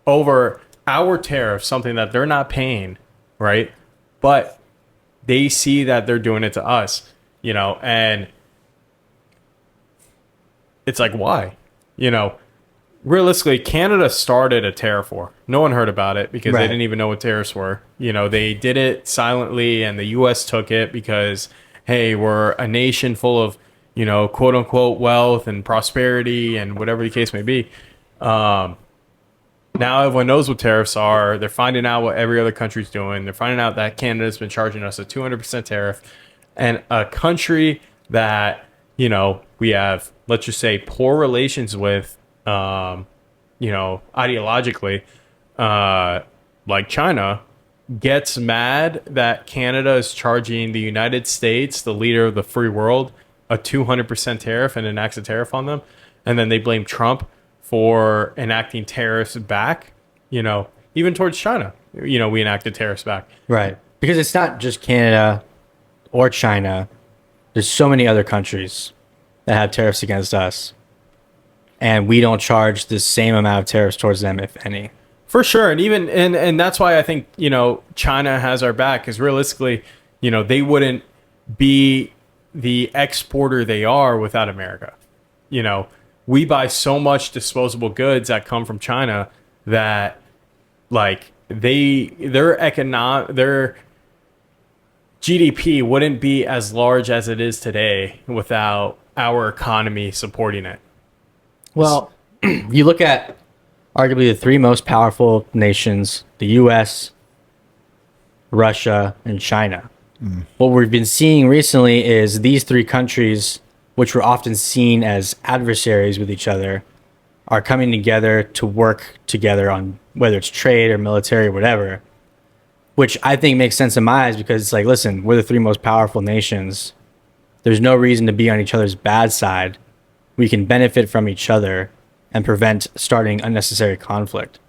Speaker 2: over our tariff, something that they're not paying, right? But they see that they're doing it to us, and it's like, why? Realistically, Canada started a tariff war. No one heard about it because they didn't even know what tariffs were. They did it silently, and the U.S. took it because, hey, we're a nation full of, quote unquote wealth and prosperity and whatever the case may be. Now everyone knows what tariffs are. They're finding out what every other country's doing. They're finding out that Canada's been charging us a 200% tariff, and a country that we have, let's just say, poor relations with. Ideologically, like China, gets mad that Canada is charging the United States, the leader of the free world, a 200% tariff and enacts a tariff on them. And then they blame Trump for enacting tariffs back, even towards China. We enacted tariffs back.
Speaker 4: Right. Because it's not just Canada or China. There's so many other countries that have tariffs against us. And we don't charge the same amount of tariffs towards them, if any.
Speaker 2: For sure. And even and that's why I think, China has our back, because realistically, they wouldn't be the exporter they are without America. We buy so much disposable goods that come from China that like their GDP wouldn't be as large as it is today without our economy supporting it.
Speaker 4: Well, you look at arguably the three most powerful nations, the US, Russia, and China. What we've been seeing recently is these three countries, which were often seen as adversaries with each other, are coming together to work together on whether it's trade or military or whatever, which I think makes sense in my eyes because it's like, listen, we're the three most powerful nations. There's no reason to be on each other's bad side. We can benefit from each other and prevent starting unnecessary conflict.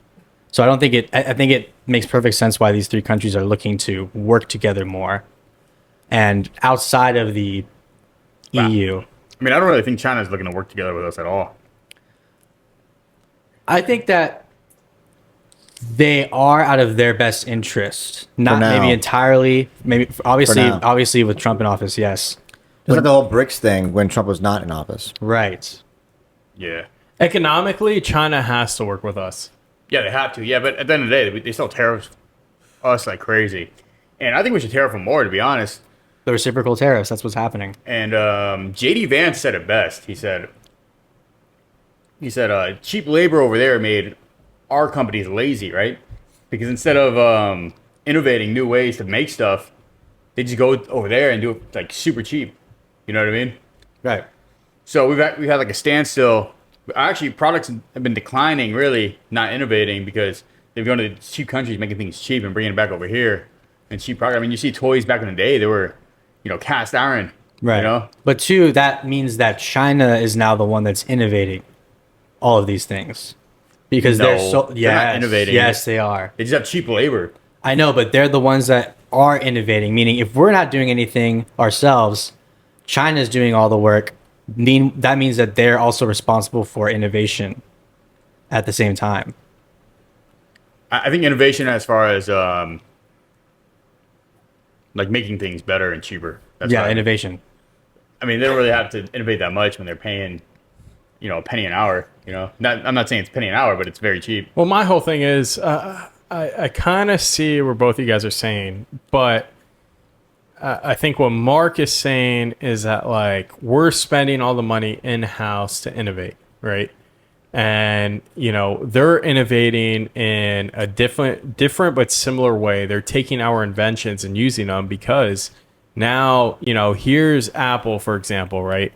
Speaker 4: So I think it makes perfect sense why these three countries are looking to work together more. And outside of the EU,
Speaker 1: I mean, I don't really think China's looking to work together with us at all.
Speaker 4: I think that they are out of their best interest, not
Speaker 3: now.
Speaker 4: maybe entirely. Maybe
Speaker 3: now.
Speaker 4: obviously with Trump in office, yes,
Speaker 3: Just like the whole BRICS thing when Trump was not in office.
Speaker 4: right.
Speaker 1: Yeah.
Speaker 2: Economically, China has to work with us.
Speaker 1: Yeah, they have to. Yeah, but at the end of the day, they still tariff us like crazy. And I think we should tariff them more, to be honest.
Speaker 4: The reciprocal tariffs, that's what's happening.
Speaker 1: And J.D. Vance said it best. He said, cheap labor over there made our companies lazy, right? Because instead of innovating new ways to make stuff, they just go over there and do it like super cheap. You know what I mean?
Speaker 4: Right.
Speaker 1: So we've had like a standstill. Actually, products have been declining, really, not innovating, because they've gone to cheap countries making things cheap and bringing it back over here. And cheap product. I mean, you see toys back in the day, they were, cast iron.
Speaker 4: Right. But two, that means that China is now the one that's innovating all of these things. Because they're
Speaker 1: not innovating.
Speaker 4: Yes, they are.
Speaker 1: They just have cheap labor.
Speaker 4: I know, but they're the ones that are innovating, meaning if we're not doing anything ourselves, China's doing all the work. That means that they're also responsible for innovation at the same time.
Speaker 1: I think innovation as far as like making things better and cheaper. That's
Speaker 4: Innovation.
Speaker 1: I mean, they don't really have to innovate that much when they're paying, a penny an hour. I'm not saying it's a penny an hour, but it's very cheap.
Speaker 2: Well, my whole thing is, I kind of see where both you guys are saying, but I think what Mark is saying is that like we're spending all the money in-house to innovate, right? And they're innovating in a different but similar way. They're taking our inventions and using them because now here's Apple, for example, right?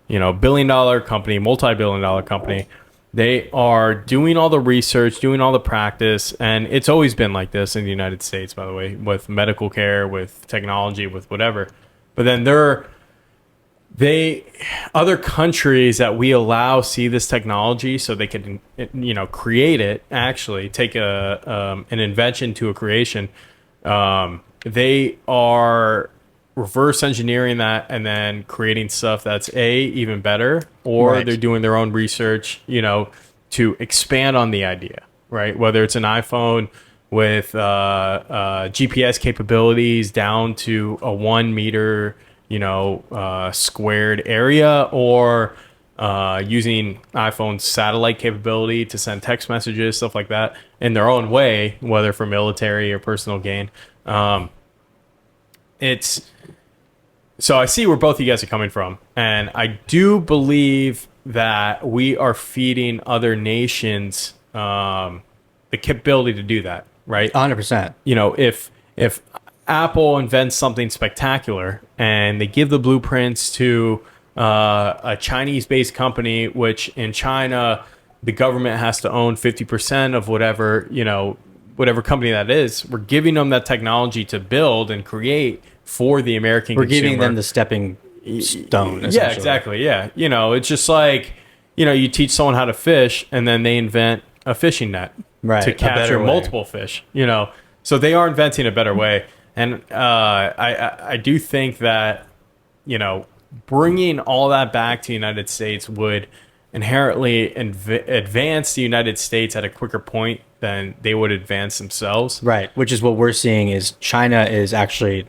Speaker 2: Billion-dollar company, multi-billion-dollar company. They are doing all the research, doing all the practice, and it's always been like this in the United States, by the way, with medical care, with technology, with whatever. But then other countries that we allow see this technology so they can, create it, actually take an invention to a creation. They are reverse engineering that and then creating stuff that's even better, or they're doing their own research, to expand on the idea, right? Whether it's an iPhone with GPS capabilities down to a 1 meter, squared area, or using iPhone's satellite capability to send text messages, stuff like that, in their own way, whether for military or personal gain. So I see where both of you guys are coming from, and I do believe that we are feeding other nations the capability to do that, right?
Speaker 4: 100%.
Speaker 2: If Apple invents something spectacular and they give the blueprints to a Chinese-based company, which in China the government has to own 50% of whatever company that is, we're giving them that technology to build and create for the American consumer.
Speaker 4: We're giving them the stepping stone, essentially.
Speaker 2: Yeah, exactly. Yeah. It's just like, you teach someone how to fish and then they invent a fishing net to capture multiple fish, So they are inventing a better way. And I do think that, bringing all that back to the United States would inherently advance the United States at a quicker point then they would advance themselves.
Speaker 4: Right, which is what we're seeing is China is actually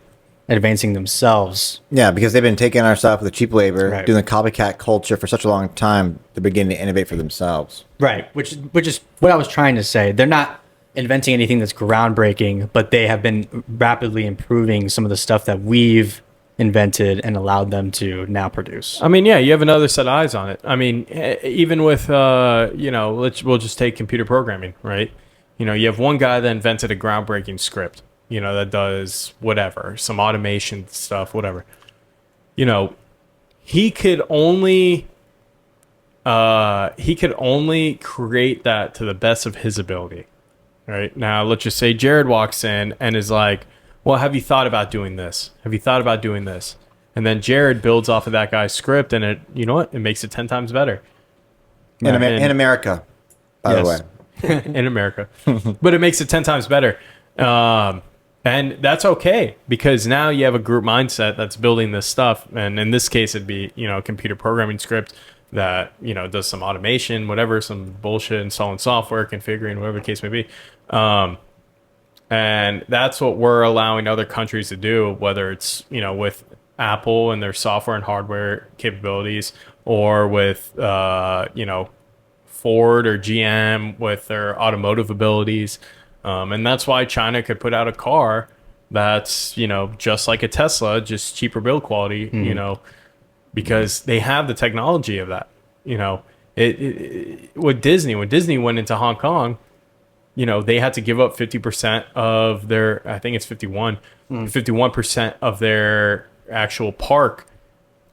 Speaker 4: advancing themselves.
Speaker 3: Yeah, because they've been taking our stuff with the cheap labor,
Speaker 4: Right.
Speaker 3: doing the copycat culture for such a long time. They're beginning to innovate for themselves.
Speaker 4: Right, which is what I was trying to say. They're not inventing anything that's groundbreaking, but they have been rapidly improving some of the stuff that we've invented and allowed them to now produce.
Speaker 2: I mean, yeah, you have another set of eyes on it. I mean, even with we'll just take computer programming, right? You have one guy that invented a groundbreaking script, that does whatever, some automation stuff, whatever. He could only create that to the best of his ability. Right? Now, let's just say Jared walks in and is like, well, have you thought about doing this? Have you thought about doing this? And then Jared builds off of that guy's script, and it makes it 10 times better.
Speaker 3: In America, by the way.
Speaker 2: In America. But it makes it 10 times better. And that's okay, because now you have a group mindset that's building this stuff. And in this case, it'd be, a computer programming script that, does some automation, whatever, some bullshit, installing software, configuring, whatever the case may be. And that's what we're allowing other countries to do, whether it's, with Apple and their software and hardware capabilities, or with, Ford or GM with their automotive abilities. And that's why China could put out a car that's, just like a Tesla, just cheaper build quality, because they have the technology of that. With Disney, when Disney went into Hong Kong, they had to give up 50% of their, I think it's 51% of their actual park,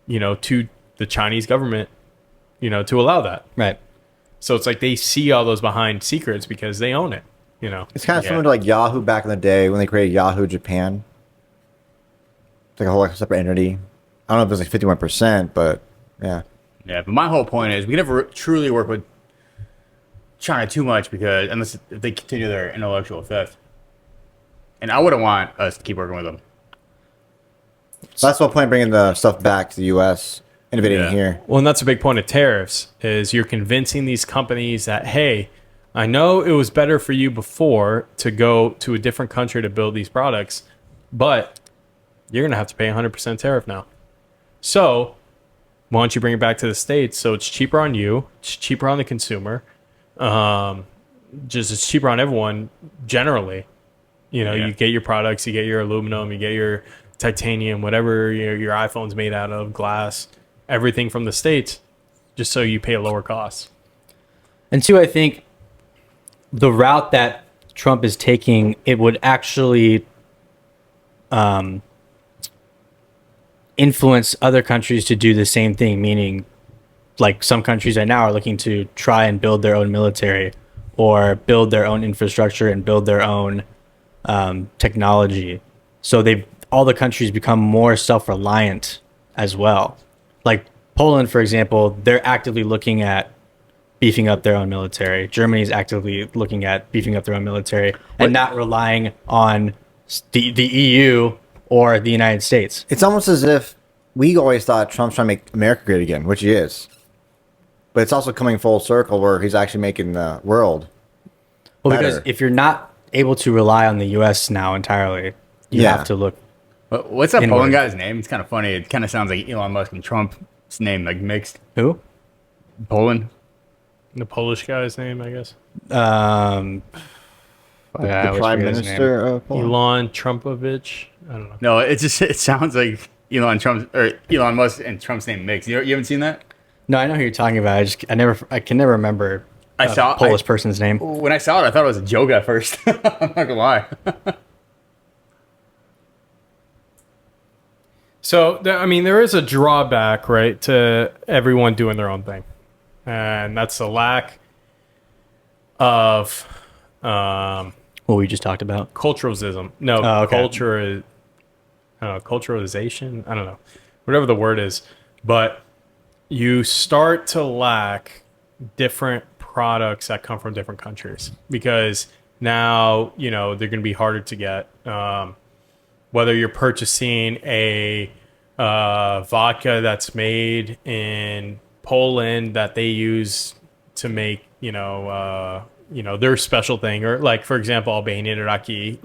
Speaker 2: to the Chinese government, to allow that.
Speaker 4: Right.
Speaker 2: So it's like they see all those behind secrets because they own it,
Speaker 3: It's kind of similar to like Yahoo back in the day when they created Yahoo Japan. It's like a whole separate entity. I don't know if it was like 51%, but yeah.
Speaker 1: Yeah, but my whole point is we never truly work with China too much, because unless if they continue their intellectual theft. And I wouldn't want us to keep working with them.
Speaker 3: So that's the whole point, bringing the stuff back to the U.S., innovating
Speaker 1: Yeah.
Speaker 3: here.
Speaker 2: Well, and that's a big point of tariffs, is you're convincing these companies that, hey, I know it was better for you before to go to a different country to build these products, but you're going to have to pay 100% tariff now. So why don't you bring it back to the States so it's cheaper on you, it's cheaper on the consumer, just it's cheaper on everyone generally. You get your products, you get your aluminum, you get your titanium, whatever your iPhone's made out of, glass, everything from the States, just so you pay a lower cost.
Speaker 4: And two, I think the route that Trump is taking, it would actually influence other countries to do the same thing, meaning like some countries right now are looking to try and build their own military or build their own infrastructure and build their own technology. So all the countries become more self-reliant as well. Like Poland, for example, they're actively looking at beefing up their own military. Germany is actively looking at beefing up their own military and not relying on the EU or the United States.
Speaker 3: It's almost as if we always thought Trump's trying to make America great again, which he is. But it's also coming full circle where he's actually making the world
Speaker 4: Well,
Speaker 3: better.
Speaker 4: because if you're not able to rely on the U.S. now entirely, you
Speaker 3: Yeah.
Speaker 4: have to look.
Speaker 1: What's that
Speaker 4: Inward.
Speaker 1: Poland guy's name? It's kind of funny. It kind of sounds like Elon Musk and Trump's name, like mixed.
Speaker 4: Who?
Speaker 1: Poland.
Speaker 2: The Polish guy's name, I guess.
Speaker 3: the
Speaker 4: I always
Speaker 3: Prime
Speaker 4: forget his
Speaker 3: Minister of Poland.
Speaker 2: Elon Trumpovich. I don't know.
Speaker 1: No, it sounds like Elon Musk and Trump's name mixed. You haven't seen that?
Speaker 4: No, I know who you're talking about. I can never remember
Speaker 1: I saw
Speaker 4: a Polish person's name.
Speaker 1: When I saw it, I thought it was a joke at first. I'm not gonna lie.
Speaker 2: So, there is a drawback, right, to everyone doing their own thing. And that's the lack of
Speaker 4: What we just talked about.
Speaker 2: culturalism. No,
Speaker 4: Oh, okay.
Speaker 2: culturalization. I don't know, whatever the word is. But you start to lack different products that come from different countries, because now they're going to be harder to get. Whether you're purchasing a vodka that's made in Poland that they use to make their special thing, or like, for example, Albanian Iraqi,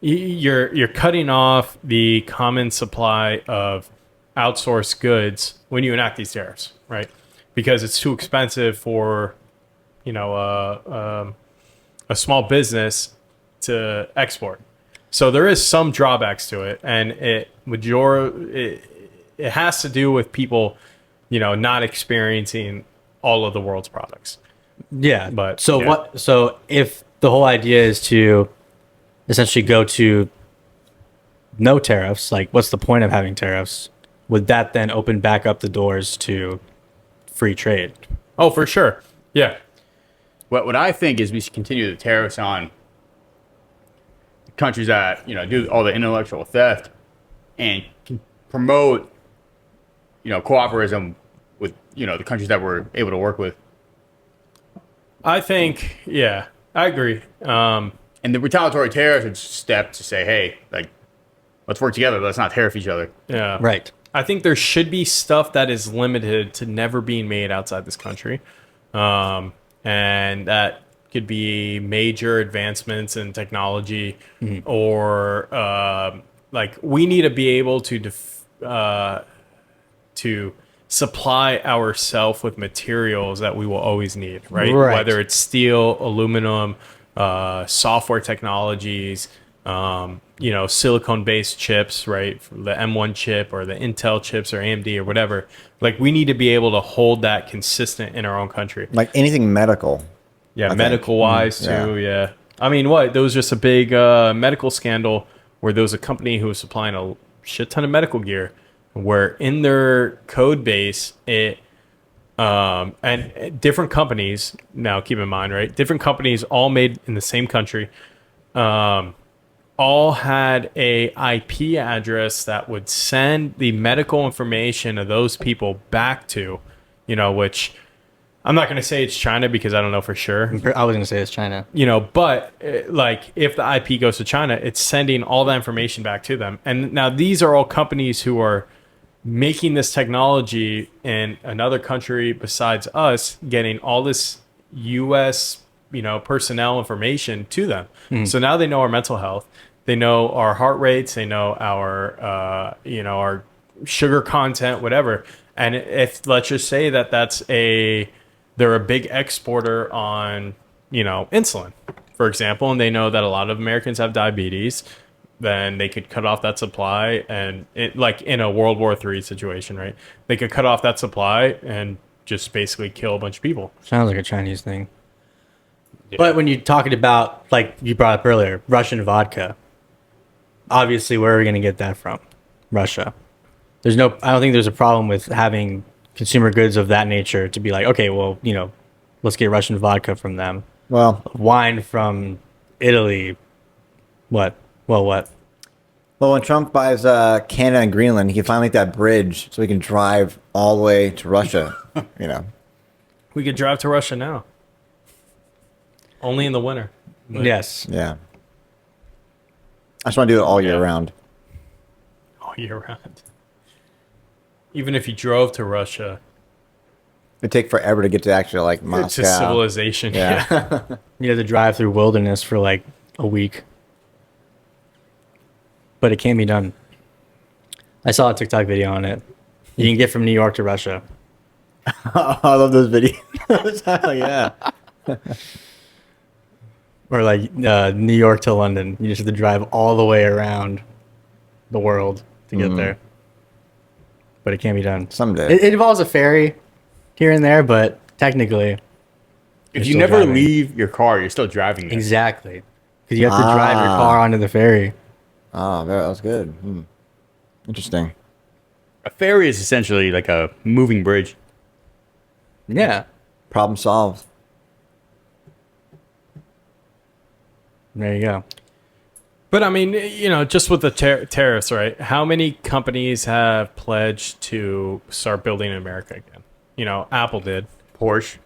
Speaker 2: you're cutting off the common supply of outsourced goods when you enact these tariffs, right? Because it's too expensive for, a small business to export. So there is some drawbacks to it, and it has to do with people, not experiencing all of the world's products.
Speaker 4: Yeah.
Speaker 2: But
Speaker 4: So if the whole idea is to essentially go to no tariffs, like what's the point of having tariffs? Would that then open back up the doors to free trade?
Speaker 2: Oh, for sure. Yeah.
Speaker 1: What I think is we should continue the tariffs on countries that do all the intellectual theft and promote cooperation with the countries that we're able to work with.
Speaker 2: I think, yeah, I agree.
Speaker 1: And the retaliatory tariffs is just a step to say, hey, like, let's work together. Let's not tariff each other.
Speaker 2: Yeah.
Speaker 4: Right.
Speaker 2: I think there should be stuff that is limited to never being made outside this country. And that could be major advancements in technology, or like we need to be able to supply ourselves with materials that we will always need, right? Whether it's steel, aluminum, software technologies, silicone-based chips, right? The M1 chip or the Intel chips or AMD or whatever. Like, we need to be able to hold that consistent in our own country.
Speaker 3: Like anything medical.
Speaker 2: Yeah, medical-wise, too, yeah. I mean, there was just a big medical scandal where there was a company who was supplying a shit ton of medical gear, where in their code base, and different companies, now keep in mind, right? Different companies all made in the same country, all had a IP address that would send the medical information of those people back to, which I'm not going to say it's China because I don't know for sure.
Speaker 4: I was going to say it's China.
Speaker 2: But like if the IP goes to China, it's sending all that information back to them. And now these are all companies who are making this technology in another country besides us, getting all this U.S. personnel information to them. So now they know our mental health, they know our heart rates, they know our our sugar content, whatever. And if let's just say they're a big exporter on insulin, for example, and they know that a lot of Americans have diabetes, then they could cut off that supply, and like in a World War III situation, right? They could cut off that supply and just basically kill a bunch of people.
Speaker 4: Sounds like a Chinese thing. Yeah. But when you're talking about, like you brought up earlier, Russian vodka, obviously, where are we going to get that from? Russia. I don't think there's a problem with having consumer goods of that nature to be like, okay, well, let's get Russian vodka from them.
Speaker 3: Well,
Speaker 4: wine from Italy. What? Well, what?
Speaker 3: Well, when Trump buys Canada and Greenland, he can finally make that bridge so he can drive all the way to Russia.
Speaker 2: We could drive to Russia now. Only in the winter.
Speaker 4: But yes.
Speaker 3: Yeah. I just want to do it all year round.
Speaker 2: All year round. Even if you drove to Russia,
Speaker 3: it'd take forever to get to actually like Moscow.
Speaker 2: To civilization. Yeah.
Speaker 4: You have to drive through wilderness for like a week. But it can be done. I saw a TikTok video on it. You can get from New York to Russia.
Speaker 3: I love those videos. Hell yeah.
Speaker 4: Or like New York to London. You just have to drive all the way around the world to get there. But it can be done.
Speaker 3: Someday.
Speaker 4: It involves a ferry here and there, but technically,
Speaker 1: if you never leave your car, you're still driving there.
Speaker 4: Exactly. Because you have to drive your car onto the ferry.
Speaker 3: Oh, that was good. Interesting.
Speaker 1: A ferry is essentially like a moving bridge.
Speaker 4: Yeah.
Speaker 3: Problem solved.
Speaker 4: There you go.
Speaker 2: But I mean, just with the tariffs, right? How many companies have pledged to start building in America again? Apple did. Porsche.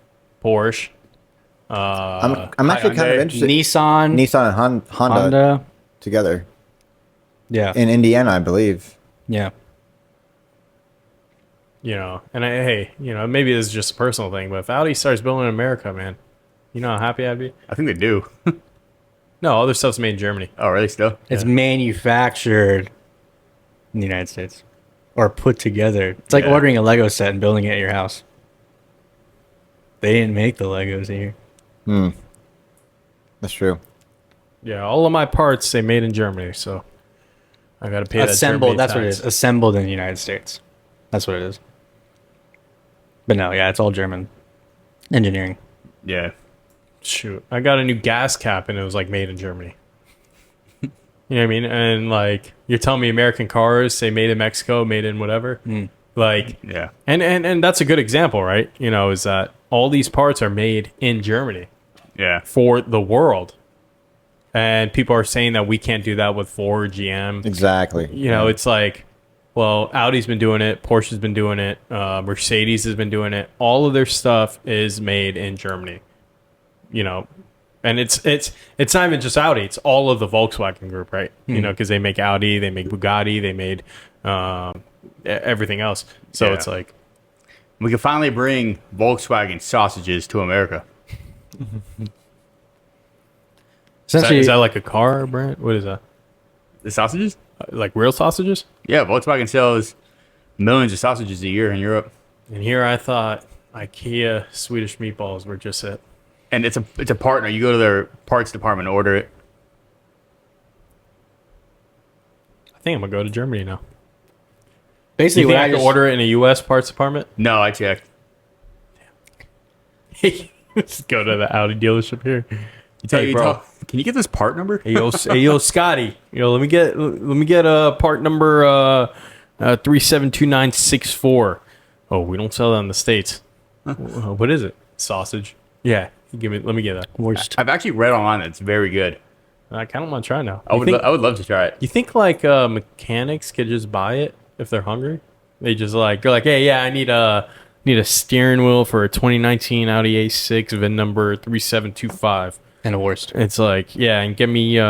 Speaker 3: I'm actually kind of interested.
Speaker 4: Nissan
Speaker 3: and Honda together.
Speaker 4: Yeah.
Speaker 3: In Indiana, I believe.
Speaker 4: Yeah.
Speaker 2: And maybe this is just a personal thing, but if Audi starts building in America, man, You know how happy I'd be?
Speaker 1: I think they do.
Speaker 2: No, other stuff's made in Germany.
Speaker 1: Oh, really? Still?
Speaker 4: It's manufactured in the United States or put together. It's like
Speaker 1: Yeah.
Speaker 4: ordering a Lego set and building it at your house. They didn't make the Legos here.
Speaker 3: That's true.
Speaker 2: Yeah, all of my parts they made in Germany, so I got to pay that
Speaker 4: Assembled.
Speaker 2: Germany
Speaker 4: That's what it
Speaker 2: tax.
Speaker 4: is. Assembled in the United States. That's what it is. But no, yeah, it's all German engineering.
Speaker 1: Yeah.
Speaker 2: Shoot, I got a new gas cap and it was like made in Germany. You know what I mean? And like you're telling me American cars say made in Mexico, made in whatever. Like
Speaker 1: Yeah.
Speaker 2: and that's a good example, right? You know, is that all these parts are made in Germany
Speaker 1: Yeah.
Speaker 2: for the world. And people are saying that we can't do that with Ford, GM.
Speaker 3: Exactly.
Speaker 2: You know, it's like, well, Audi's been doing it, Porsche's been doing it, Mercedes has been doing it. All of their stuff is made in Germany. You know, and it's not even just Audi; it's all of the Volkswagen group, right? You know, because they make Audi, they make Bugatti, they made everything else. So
Speaker 1: Yeah.
Speaker 2: it's like,
Speaker 1: We can finally bring Volkswagen sausages to America.
Speaker 4: Essentially,
Speaker 2: is that like a car brand? What is that?
Speaker 1: The sausages?
Speaker 2: Like real sausages?
Speaker 1: Yeah, Volkswagen sells millions of sausages a year in Europe.
Speaker 2: And here I thought IKEA Swedish meatballs were just it.
Speaker 1: And it's a partner. You go to their parts department and order it.
Speaker 2: I think I'm gonna go to Germany now. Do
Speaker 4: basically,
Speaker 2: you think
Speaker 4: what
Speaker 2: I could order it in a U.S. parts department?
Speaker 1: No, I checked.
Speaker 2: Let's go to the Audi dealership here. Hey,
Speaker 1: You
Speaker 2: bro.
Speaker 1: tell- can you get this part number?
Speaker 2: Hey yo, Scotty. Let me get a part number 372964. Oh, we don't sell that in the States. What is it? Sausage. Yeah, let me get that.
Speaker 4: Worst.
Speaker 1: I've actually read online that it's very good.
Speaker 2: I kind of want to try now.
Speaker 1: I would love to try it.
Speaker 2: You think like mechanics could just buy it if they're hungry? They just like go like, hey, yeah, I need a steering wheel for a 2019 Audi A6 VIN number 3725.
Speaker 4: And the worst.
Speaker 2: It's like, yeah, and give me 2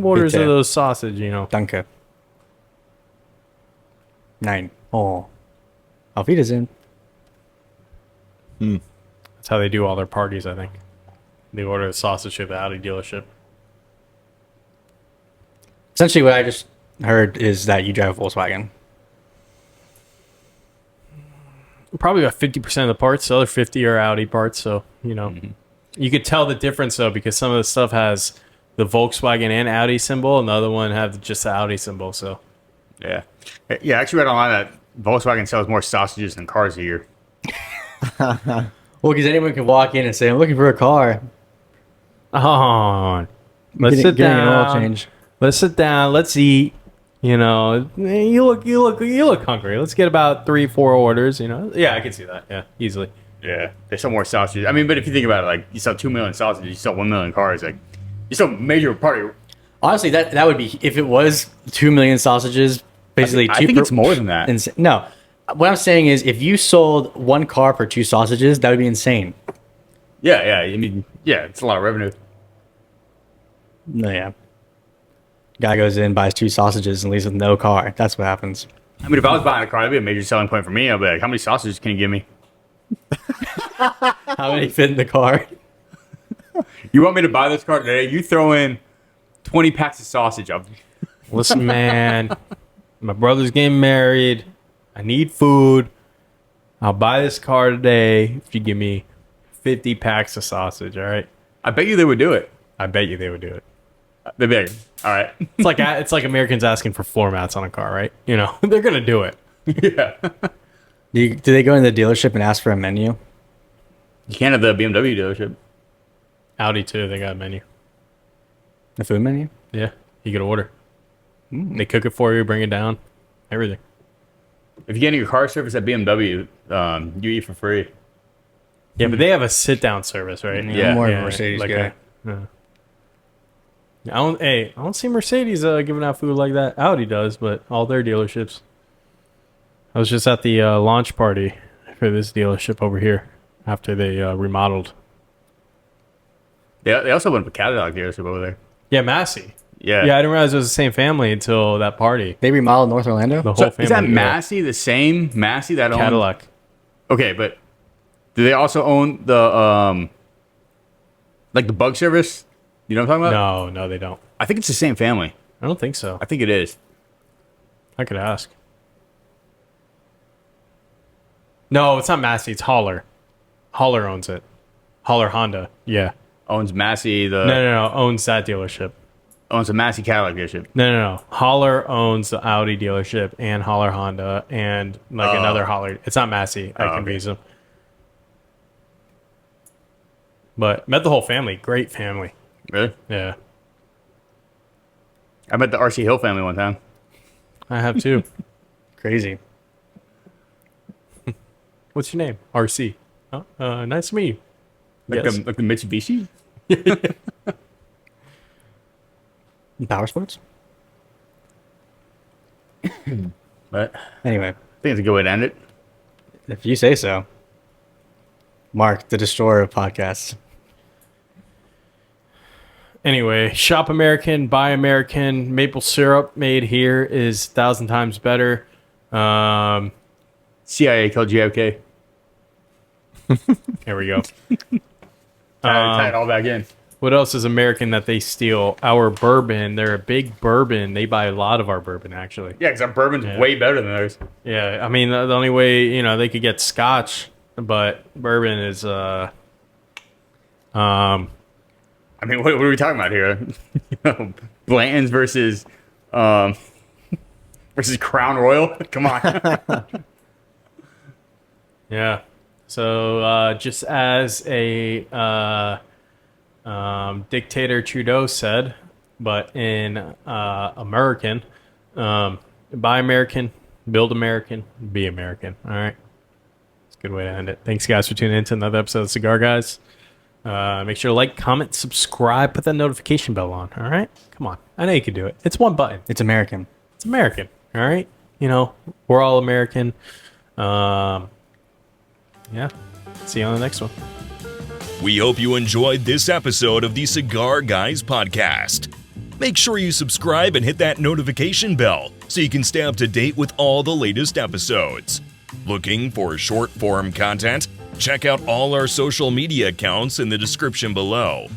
Speaker 2: orders of
Speaker 4: Bitte.
Speaker 2: those sausage, you know.
Speaker 4: Danke. 9. Oh. Auf Wiedersehen.
Speaker 2: That's how they do all their parties, I think. They order the sausage at the Audi dealership.
Speaker 4: Essentially, what I just heard is that you drive a Volkswagen.
Speaker 2: Probably about 50% of the parts. The other 50 are Audi parts, so, you know. You could tell the difference, though, because some of the stuff has the Volkswagen and Audi symbol, and the other one have just the Audi symbol, so.
Speaker 1: Yeah. Yeah, I actually read online that Volkswagen sells more sausages than cars a year.
Speaker 4: Well, because anyone can walk in and say, I'm looking for a car.
Speaker 2: Oh, let's sit
Speaker 4: Getting an oil
Speaker 2: down.
Speaker 4: change.
Speaker 2: Let's sit down. Let's eat. You know, you look hungry. Let's get about 3-4 orders. You know, yeah, I can see that. Yeah, easily.
Speaker 1: Yeah. They sell more sausages. I mean, but if you think about it, like, you sell 2 million sausages, you sell 1 million cars. Like, you sell a major part of your...
Speaker 4: Honestly, that would be, if it was 2 million sausages, basically
Speaker 1: I think it's more than that.
Speaker 4: No. What I'm saying is, if you sold one car for 2 sausages, that would be insane.
Speaker 1: Yeah. I mean, yeah, it's a lot of revenue.
Speaker 4: No, yeah. Guy goes in, buys 2 sausages, and leaves with no car. That's what happens.
Speaker 1: I mean, if I was buying a car, that'd be a major selling point for me. I'd be like, how many sausages can you give me?
Speaker 4: How many fit in the car?
Speaker 1: You want me to buy this car today? You throw in 20 packs of sausage.
Speaker 2: Listen, man, my brother's getting married. I need food. I'll buy this car today if you give me 50 packs of sausage. All right.
Speaker 1: I bet you they would do it.
Speaker 2: I bet you they would do it.
Speaker 1: They'd be like, all right.
Speaker 2: It's like Americans asking for floor mats on a car, right? You know, they're gonna do it.
Speaker 1: Yeah.
Speaker 4: Do they go in the dealership and ask for a menu?
Speaker 1: You can't have the BMW dealership.
Speaker 2: Audi too. They got a menu.
Speaker 4: A food menu?
Speaker 2: Yeah, you could order. They cook it for you, bring it down, everything.
Speaker 1: If you get your car service at BMW, you eat for free.
Speaker 2: Yeah, but they have a sit-down service, right?
Speaker 4: Yeah, I'm more of a Mercedes guy.
Speaker 2: I don't see Mercedes giving out food like that. Audi does, but all their dealerships. I was just at the launch party for this dealership over here after they remodeled.
Speaker 1: They also went to a Cadillac dealership over there.
Speaker 2: Yeah, Massey.
Speaker 1: Yeah.
Speaker 2: Yeah, I didn't realize it was the same family until that party.
Speaker 4: They remodeled North Orlando?
Speaker 2: The
Speaker 1: So
Speaker 2: whole family.
Speaker 1: is that
Speaker 2: yeah.
Speaker 1: Massey the same Massey that owns
Speaker 2: Cadillac?
Speaker 1: Okay, but do they also own the Like the bug service? You know what I'm talking about?
Speaker 2: No, they don't.
Speaker 1: I think it's the same family.
Speaker 2: I don't think so.
Speaker 1: I think it is.
Speaker 2: I could ask. No, it's not Massey. It's Holler. Holler owns it. Holler Honda. Yeah.
Speaker 1: Owns Massey,
Speaker 2: No. Owns that dealership.
Speaker 1: owns a Massey Cadillac dealership.
Speaker 2: No. Holler owns the Audi dealership and Holler Honda and like another Holler. It's not Massey. I confuse them. But met the whole family. Great family.
Speaker 1: Really?
Speaker 2: Yeah.
Speaker 1: I met the RC Hill family one time.
Speaker 2: I have too.
Speaker 4: Crazy.
Speaker 2: What's your name? RC. Oh, nice to meet you.
Speaker 1: Like,
Speaker 2: Yes.
Speaker 1: the Mitsubishi?
Speaker 4: Power sports.
Speaker 1: But
Speaker 4: Anyway,
Speaker 1: I think it's a good way to end it.
Speaker 4: if you say so. Mark, the destroyer of podcasts.
Speaker 2: Anyway, shop American, buy American. Maple syrup made here is 1,000 times better.
Speaker 1: CIA killed JFK.
Speaker 2: Here we go.
Speaker 1: Tie it all back in.
Speaker 2: What else is American that they steal? Our bourbon. They're a big bourbon. They buy a lot of our bourbon, actually.
Speaker 1: Yeah, because our bourbon's way better than theirs.
Speaker 2: Yeah, I mean, the only way, they could get scotch, but bourbon is,
Speaker 1: I mean, what are we talking about here? Blanton's versus Crown Royal? Come on.
Speaker 2: yeah. So, just as a dictator Trudeau said, but in American, buy American, build American, be American. All right. It's a good way to end it. Thanks, guys, for tuning in to another episode of Cigar Guys. Make sure to like, comment, subscribe, put that notification bell on. All right. Come on. I know you can do it. It's one button.
Speaker 4: It's American.
Speaker 2: It's American. All right. We're all American. Yeah. See you on the next one.
Speaker 5: We hope you enjoyed this episode of the Cigar Guys Podcast. Make sure you subscribe and hit that notification bell so you can stay up to date with all the latest episodes. Looking for short form content? Check out all our social media accounts in the description below.